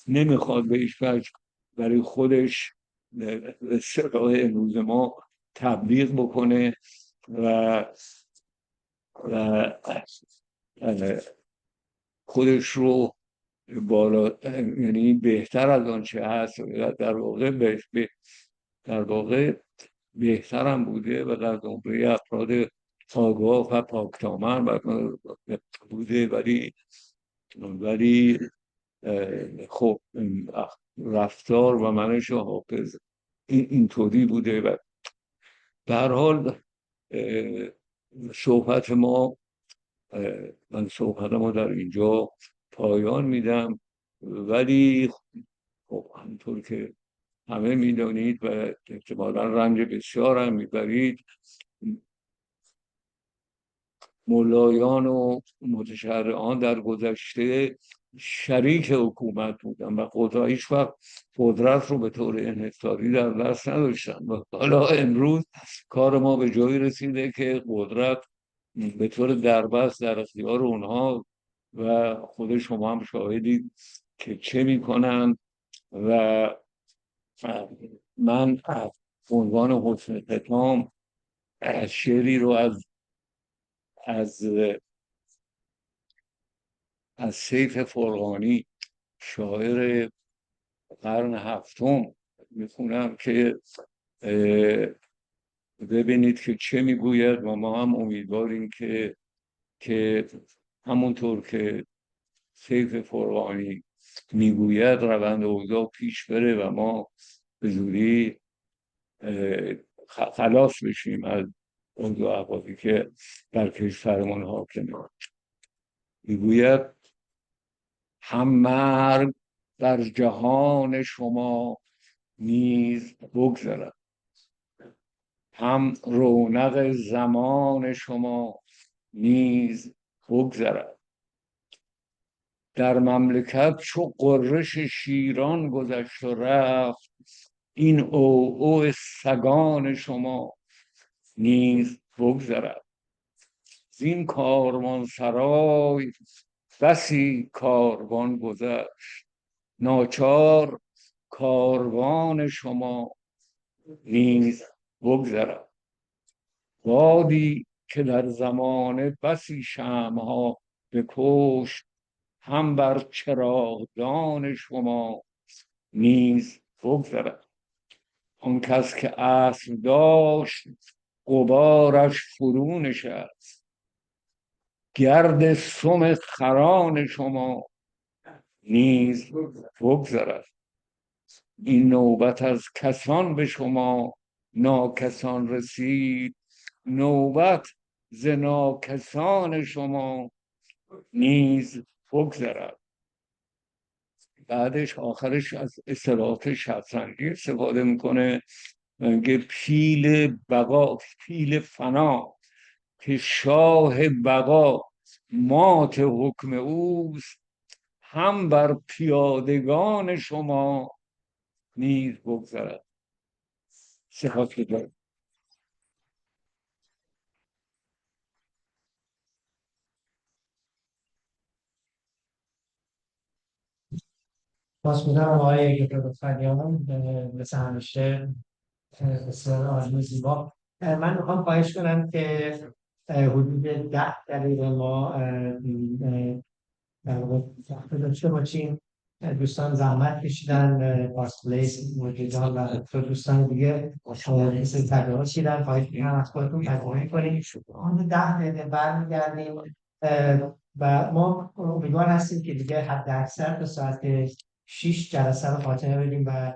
نمیخواد به هیچ وجه برای خودش سراغ امروز ما تبلیغ بکنه و خودش رو بالا، یعنی بهتر از آنچه هست، در واقع بهتر هم بوده و در زمره افراد آگاه و پاکدامن بوده، ولی خب رفتار و منش حافظ اینطوری بوده و به هر حال من صحبت ما در اینجا پایان میدم، ولی خب همونطور که همه میدانید و احتمالا رنج بسیار هم میبرید، ملایان و متشرعان در گذشته شریک حکومت بودن و هیچ وقت قدرت رو به طور انحصاری در دست نداشتن و حالا امروز کار ما به جایی رسیده که قدرت به طور دربست در اختیار اونها و خود شما هم شاهدید که چه میکنن. و من به عنوان حسن ختام شعری رو از سیف فرغانی، شاعر قرن هفتم، میخونم که ببینید که چه میگوید و ما هم امیدواریم که همونطور که سیف فرغانی میگوید روند اوضاع پیش بره و ما به زودی خلاص بشیم از اوضاع احوالی که در کشورمان حاکمه. میگوید هم مرگ در جهان شما نیز بگذرد، هم رونق زمان شما نیز بگذرد. در مملکت چو غرش شیران گذشت و رفت، این عوعو سگان شما نیز بگذرد. زین کاروانسرای بسی کاروان گذشت، ناچار کاروان شما نیز بگذرد. بادی که در زمانه بسی شمعها بکشت، هم بر چراغدان شما نیز بگذرد. آن کس که اسب داشت غبارش فرو نشست، گرد سم خران شما نیز بگذرد. این نوبت از کسان به شما ناکسان رسید، نوبت ز ناکسان شما نیز بگذرد. بعدش آخرش از اصطلاحات شطرنجی استفاده میکنه، میگه پیل بقا، پیل فنا که شاه بقا مات حکم اوست، هم بر پیادگان شما نیز بگذرد. سپاسگزارم. باز میدونم آقای گفریان مثل همیشه بسیار عالی و زیبا. من میخوام خواهش کنم که حدود 10 دقیقه ما در واقع داشته باشیم. دوستان زحمت کشیدن، پارسپلیس موجودان و دوستان دیگه مثل تبلیغات شیدن. خواهش می‌کنم از خودتون تجربه کنیم. آن 10 دقیقه برمیگردیم و ما امیدوار هستیم که دیگه حد اکثر تا ساعت 6 جلسه رو خاتمه بدیم و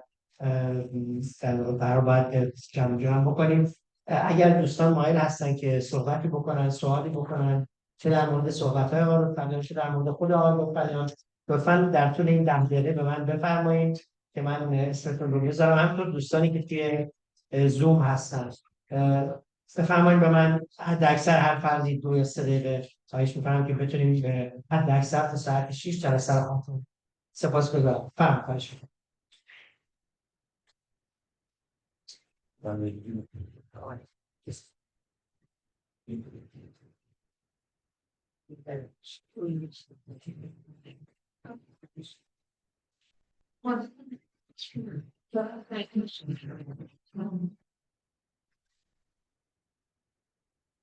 در واقع باید جمع بکنیم. اگر دوستان مایل هستن که صحبتی بکنن، سوالی بکنن، چه در مورد صحبت‌های آقای لطفیان، چه در مورد خود آقای لطفیان، لطفاً در طول این 10 دقیقه به من بفرمایید که من اسمتون رو میذارم. همینطور دوستانی که توی زوم هستن بفرمایید به من. حد اکثر هر فردی 2 یا 3 دقیقه خواهش می‌کنم که بتونیم حد اکثر تا ساعت 6 جلسه رو خاتمه. سپاسگزارم. خواهش می‌کنم.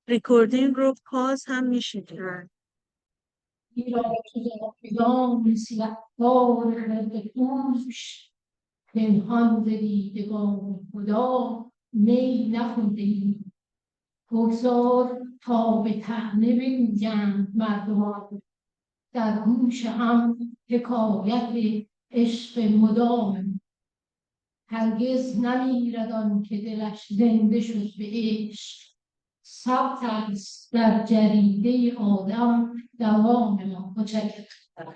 ریکوردینگ رو پاز هم میشه کرد. ایران کدام سیه‌بار دوش پنهان ز دیدگان خدا می نخوندیم. بگذار تا به طعنه بگویند مردمان در گوش هم حکایت عشق مدام. هرگز نمیرد آن که دلش زنده شد به عشق، ثبت است در جریده آدم دوام ما. متشکرم.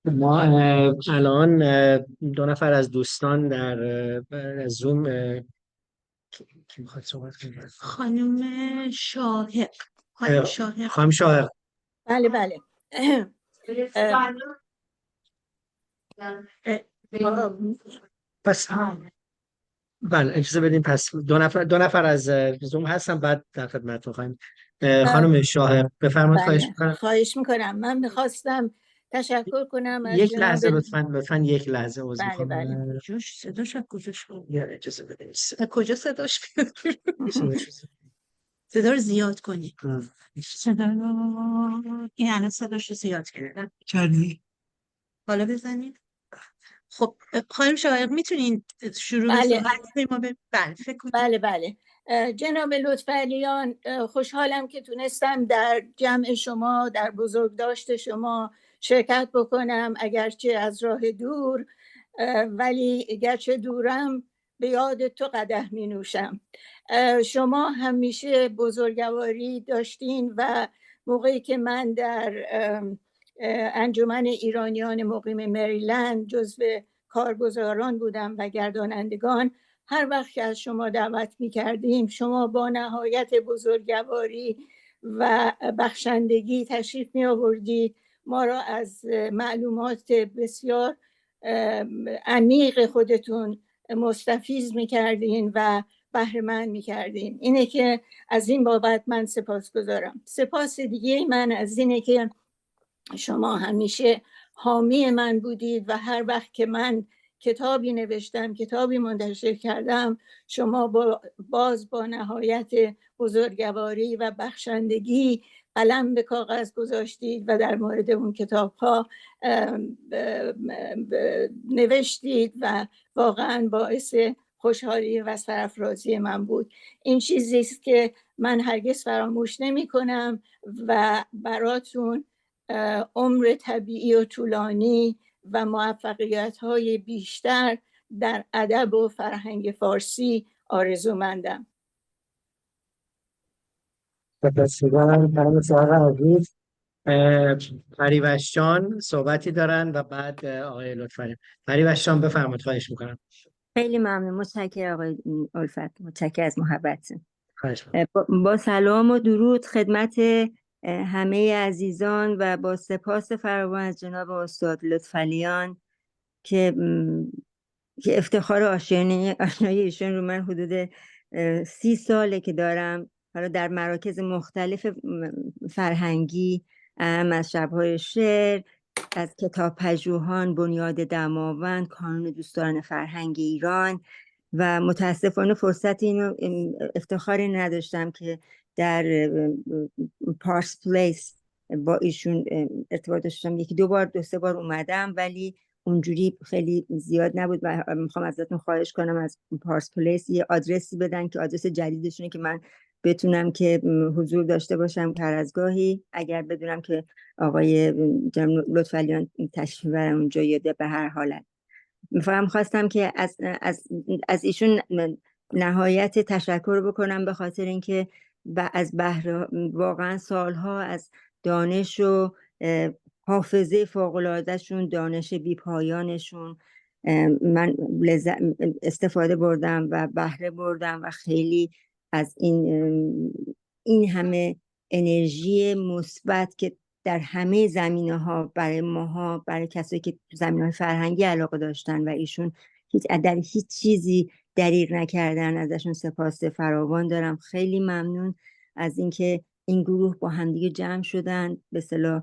ما الان 2 نفر از دوستان در زوم کی میخواد صحبت کنه؟ خانم شاهق. خانم شاهق. بله بله. پس بله اجازه بدیم. پس 2 نفر از زوم هستن، بعد در خدمتتون خواهیم. خانم شاهق بفرمایید. بله. خواهش میکنم. من میخواستم تشکر کنم از یک لحظه لطفاً یک لحظه عذر بله می‌خوام. بله. صداش از کجاش بود؟ یا اجازه بدید. کجا صداش میاد؟ صدا رو زیاد کنی. صدا رو این الان صداش رو زیاد کردی. حالا بزنید. خب خانم شاهق میتونین شروع صحبت ما بله فکر کنید. بله بله. جناب لطفعلیان، خوشحالم که تونستم در جمع شما، در بزرگداشت شما شرکت بکنم، اگرچه از راه دور، ولی گرچه دورم به یاد تو قدح می نوشم. شما همیشه بزرگواری داشتین و موقعی که من در انجمن ایرانیان مقیم مریلند جزو کارگزاران بودم و گردانندگان، هر وقت که از شما دعوت می کردیم شما با نهایت بزرگواری و بخشندگی تشریف می آوردید، ما را از معلومات بسیار عمیق خودتون مستفیض می کردین و بهره‌مند می کردین. اینه که از این بابت من سپاسگزارم. سپاس دیگه من از اینه که شما همیشه حامی من بودید و هر وقت که من کتابی نوشتم، کتابی منتشر کردم، شما با نهایت بزرگواری و بخشندگی قلم به کاغذ گذاشتید و در مورد اون کتاب ها نوشتید و واقعا باعث خوشحالی و سرافرازی من بود. این چیزی است که من هرگز فراموش نمی کنم و براتون عمر طبیعی و طولانی و موفقیت‌های بیشتر در ادب و فرهنگ فارسی آرزومندم. سپاسگزارم خانم شاهق عزیز. پریوش جان صحبتی دارن و بعد آقای لطفی. پریوش جان بفرمایید. خواهش میکنم. خیلی ممنون. متشکرم آقای الفت. متشکرم از محبتتون. خواهش با سلام و درود خدمت همه عزیزان و با سپاس فراوان از جناب استاد لطفعلیان که افتخار آشنایی ایشون رو من حدود 30 ساله که دارم، حالا در مراکز مختلف فرهنگی، از شب‌های شعر، از کتاب پژوهان، بنیاد دماوند، کانون دوستداران فرهنگ ایران و متاسفانه فرصت اینو افتخاری نداشتم که در پارس پلیس با ایشون ارتباط داشتم. یکی دو بار دو سه بار اومدم ولی اونجوری خیلی زیاد نبود و میخوام ازتون خواهش کنم از پارس پلیس یه آدرسی بدن که آدرس جدیدشونه که من بتونم که حضور داشته باشم هر از گاهی، اگر بدونم که آقای جناب لطفالیان تشریف برن اونجا یا به هر حالت. خواستم که از ایشون نهایت تشکر بکنم به خاطر اینکه از بهر واقعا سالها از دانش و حافظه فوق‌العاده‌شون، دانش بی‌پایانشون من استفاده بردم و بهره بردم و خیلی از این همه انرژی مثبت که در همه زمینه‌ها برای ماها، برای کسایی که تو زمینه‌های فرهنگی علاقه داشتن و ایشون در هیچ چیزی دریغ نکردن، ازشون سپاس فراوان دارم. خیلی ممنون از اینکه این گروه با همدیگه جمع شدن به اصطلاح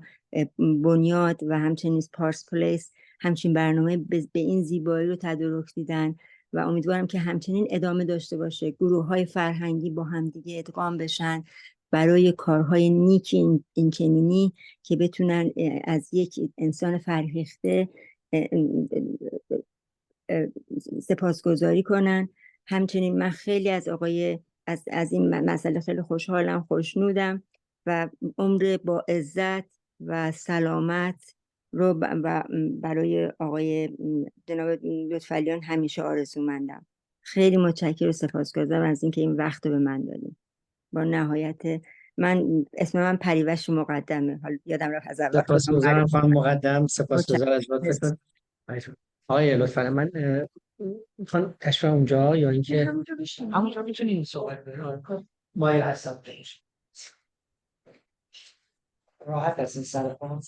بنیاد و همچنین پارس پلیس همچین برنامه به این زیبایی رو تدارک دیدن و امیدوارم که همچنین ادامه داشته باشه. گروه‌های فرهنگی با همدیگه ادغام بشن برای کارهای نیک این چنینی که بتونن از یک انسان فرهیخته سپاسگزاری کنن. همچنین من خیلی از از این مسئله خیلی خوشحالم، خوشنودم و عمر با عزت و سلامت رو برای آقای جناب لطفالیان همیشه آرزومندم. خیلی متشکرم و سپاسگزارم از اینکه این وقت رو به من دادیم. با نهایت اسم من پریوش مقدمه، حالا یادم رفت از اول. سپاسگزارم خانم مقدم، سپاسگزارم از لطفتون. آقای لطفاً من میخوام تشریف اونجا یا اینکه همونجا میتونیم صحبت کنیم. مایل هستم راحت هستین سر خانم.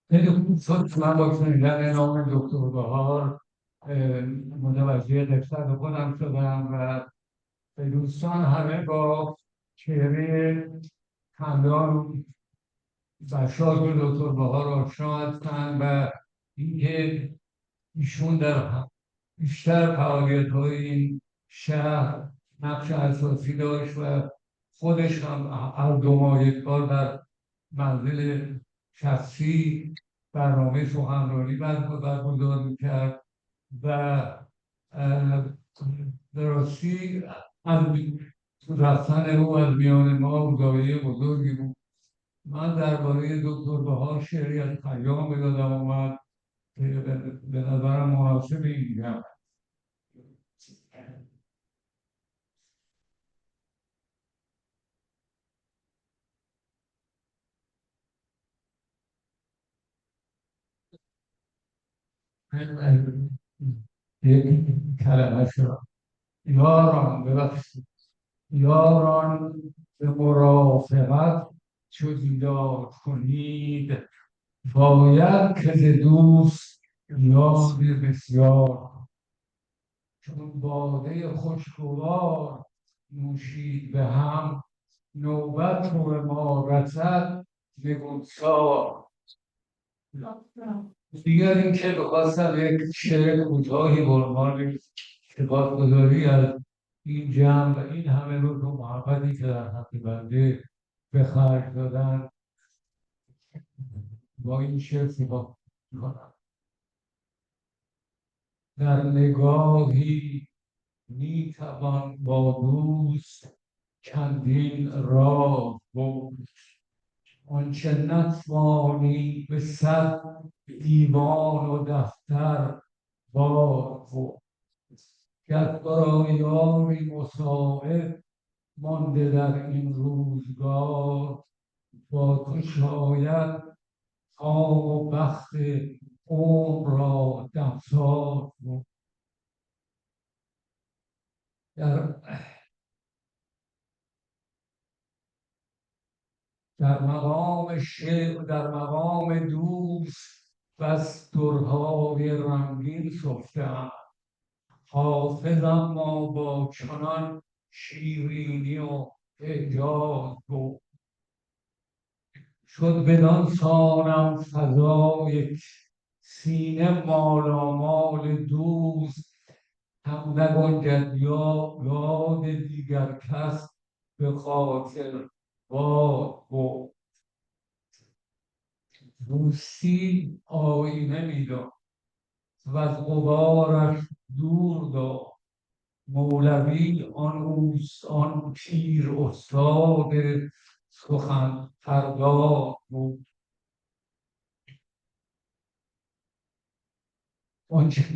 خیلی خوب شد من با شنیدن نام دکتر بهار متوجه قصد خودم شدم و به دوستان همه با چهره خندان و شاد دکتر بهار آشنا هستند و اینکه ایشون در بیشتر فعالیت‌های این شهر نقش اساسی داشت و خودش هم هر دو ماه یک بار در منزل شخصی برنامه سخنرانی برگزار میکرد و به راستی از رفتن او از میان ما روزایه بزرگی بود. من درباره دکتر بهار شعری از خیام به یادم آمد که به نظرم مناسب این میگم. یک کلمه شد یاران به مرافقت چو دیدار کنید باید که ز دوست یاد بسیار چون باده خوشگوار نوشید به هم نوبت رو به ما رسد نگونسار. دیگر این که بخواستم یک شعر کوتاهی به عنوان سپاسگزاری از این جمع و این همه لطف و محبتی که در حق بنده به خرج دادن با این شعر سپاس می‌کنم. در نگاهی میتوان با دوست چندین راه برد آنچه نتوانی به صد دیوان و دفتر بار برد. گر تو را یاری مساعد مانده در این روزگار با تو شاید کام و بخت عمر را دمسار برد. در مقام شعر در مقام دوست بس درهای رنگین سفته‌ام حافظ اما با چنان شیرینی و اعجاز گفت شد بدان سانم فضا یک سینه مالامال دوست هم نگنجد یاد دیگر کس به خاطر باد. دوستی آینه میداد و از غبارش دور داد. مولوی آن پیر استاد سخن پرداز بود. آنچه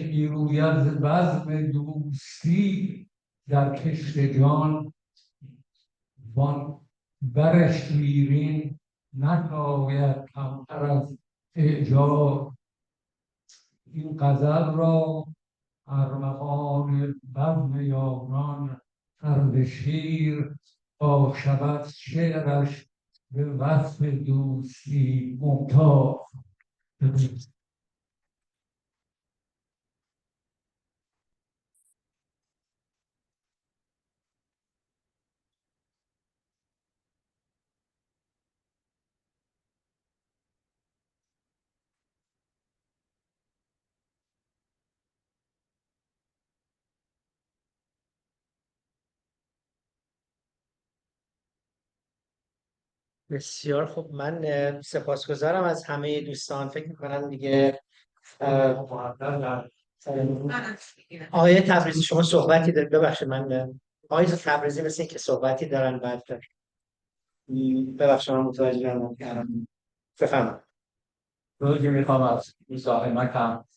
میروید ز بزم دوستی در کشت جان، وان بر شیرین نشاید کمتر از اعجاز. این غزل را ارمغان بزم یاران اردشیر با شبت شعرش به وصف دوستی ممتاز. بسیار خوب. من سپاسگزارم از همه دوستان. فکر میکنم دیگه آقای تبریزی شما صحبتی دارید؟ ببخشید من آقای تبریزی مثل که صحبتی دارن. بعد ببخشید من متوجه نشدم. بفرمایید. روزی میخوام از مزاحمتم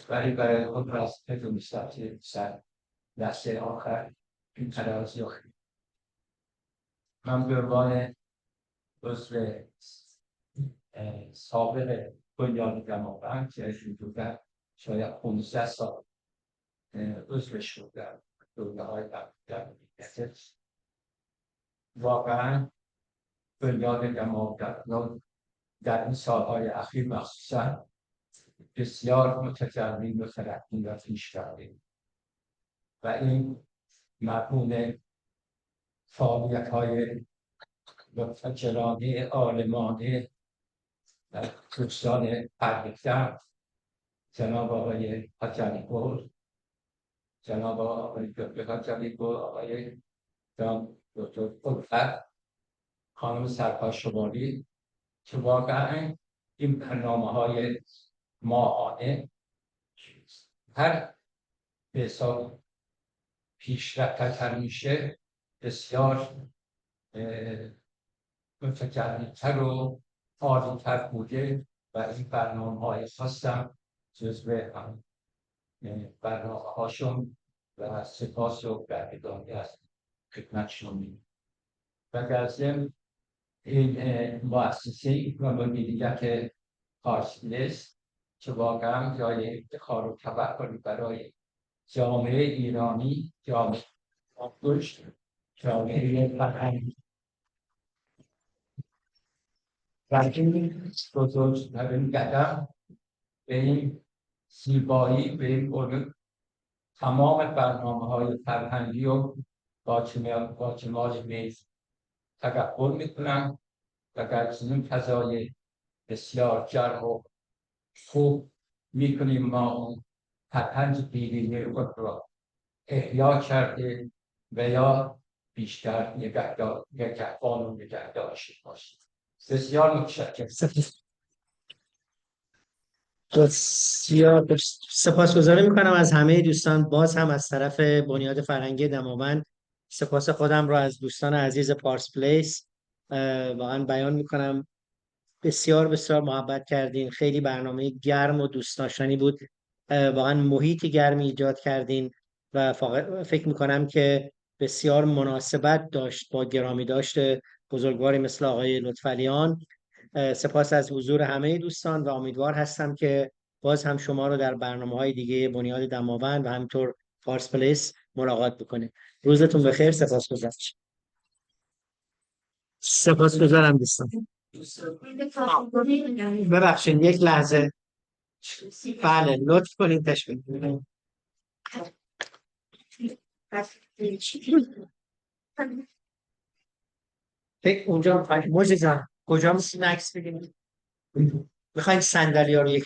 برای خود راست بدونستم که سر دسته آخر این ترازی من به عنوان عضو سابق بنیاد جماعت که حدودا شاید 15 سال عضوش بودم دوره‌های در واقعا بنیاد جماعت در این سالهای اخیر مخصوصا بسیار متجلی و ترقی و پیش کردیم و این مفهوم فعالیت‌های مبتکرانه عالمانه در دوستان پردیختر، جناب آقای حجری گل، جناب آقای حجری گل، آقای دکتر الفت، خانم سرکار شمالی، که واقعا این برنامه‌های ماهانه هر به حساب پیشرفت‌تر میشه بسیار متجلی‌تر و عالی‌تر بوده و این برنامه‌های خاصم جزو برنامه‌هاشون و سپاس و برگزاری از خدمتشون می‌کنم. و در ضمن این مؤسسه و مدیریت پارسیلس که واقعا جای افتخار و تبختری برای جامعه ایرانی، جامعه آفریقایی، جامعه فرهنگی و این بزرگترین قدم به این زیبایی، به این علم تمام برنامه‌های فرهنگی و باجماج میز تقبل میکنم و در این فضای بسیار جرم و خوب میکنیم ما اون فرهنگ دیرینه خود را احیا کرده و یا بیشتر نگهبان و نگهداشته باشیم. بسیار متشکرم. بسیار سپاسگزاری میکنم از همه دوستان. باز هم از طرف بنیاد فرهنگی دماوند سپاس خودم رو از دوستان عزیز پارس پلیس واقعا بیان میکنم. بسیار بسیار محبت کردین. خیلی برنامه گرم و دوست داشتنی بود. واقعا محیطی گرمی ایجاد کردین و فکر میکنم که بسیار مناسبت داشت با گرامی داشت بزرگواری مثل آقای لطفعلیان. سپاس از حضور همه دوستان و امیدوار هستم که باز هم شما رو در برنامه‌های دیگه بنیاد دماوند و همینطور پارس پلیس ملاقات بکنیم. روزتون بخیر. سپاسگزارم دوستان. ببخشید یک لحظه. بله لطف کنید تشریف بیارید. فکر اونجا موجی جان کجا میتونیم عکس بگیریم؟ میخواین صندلی ها رو یکم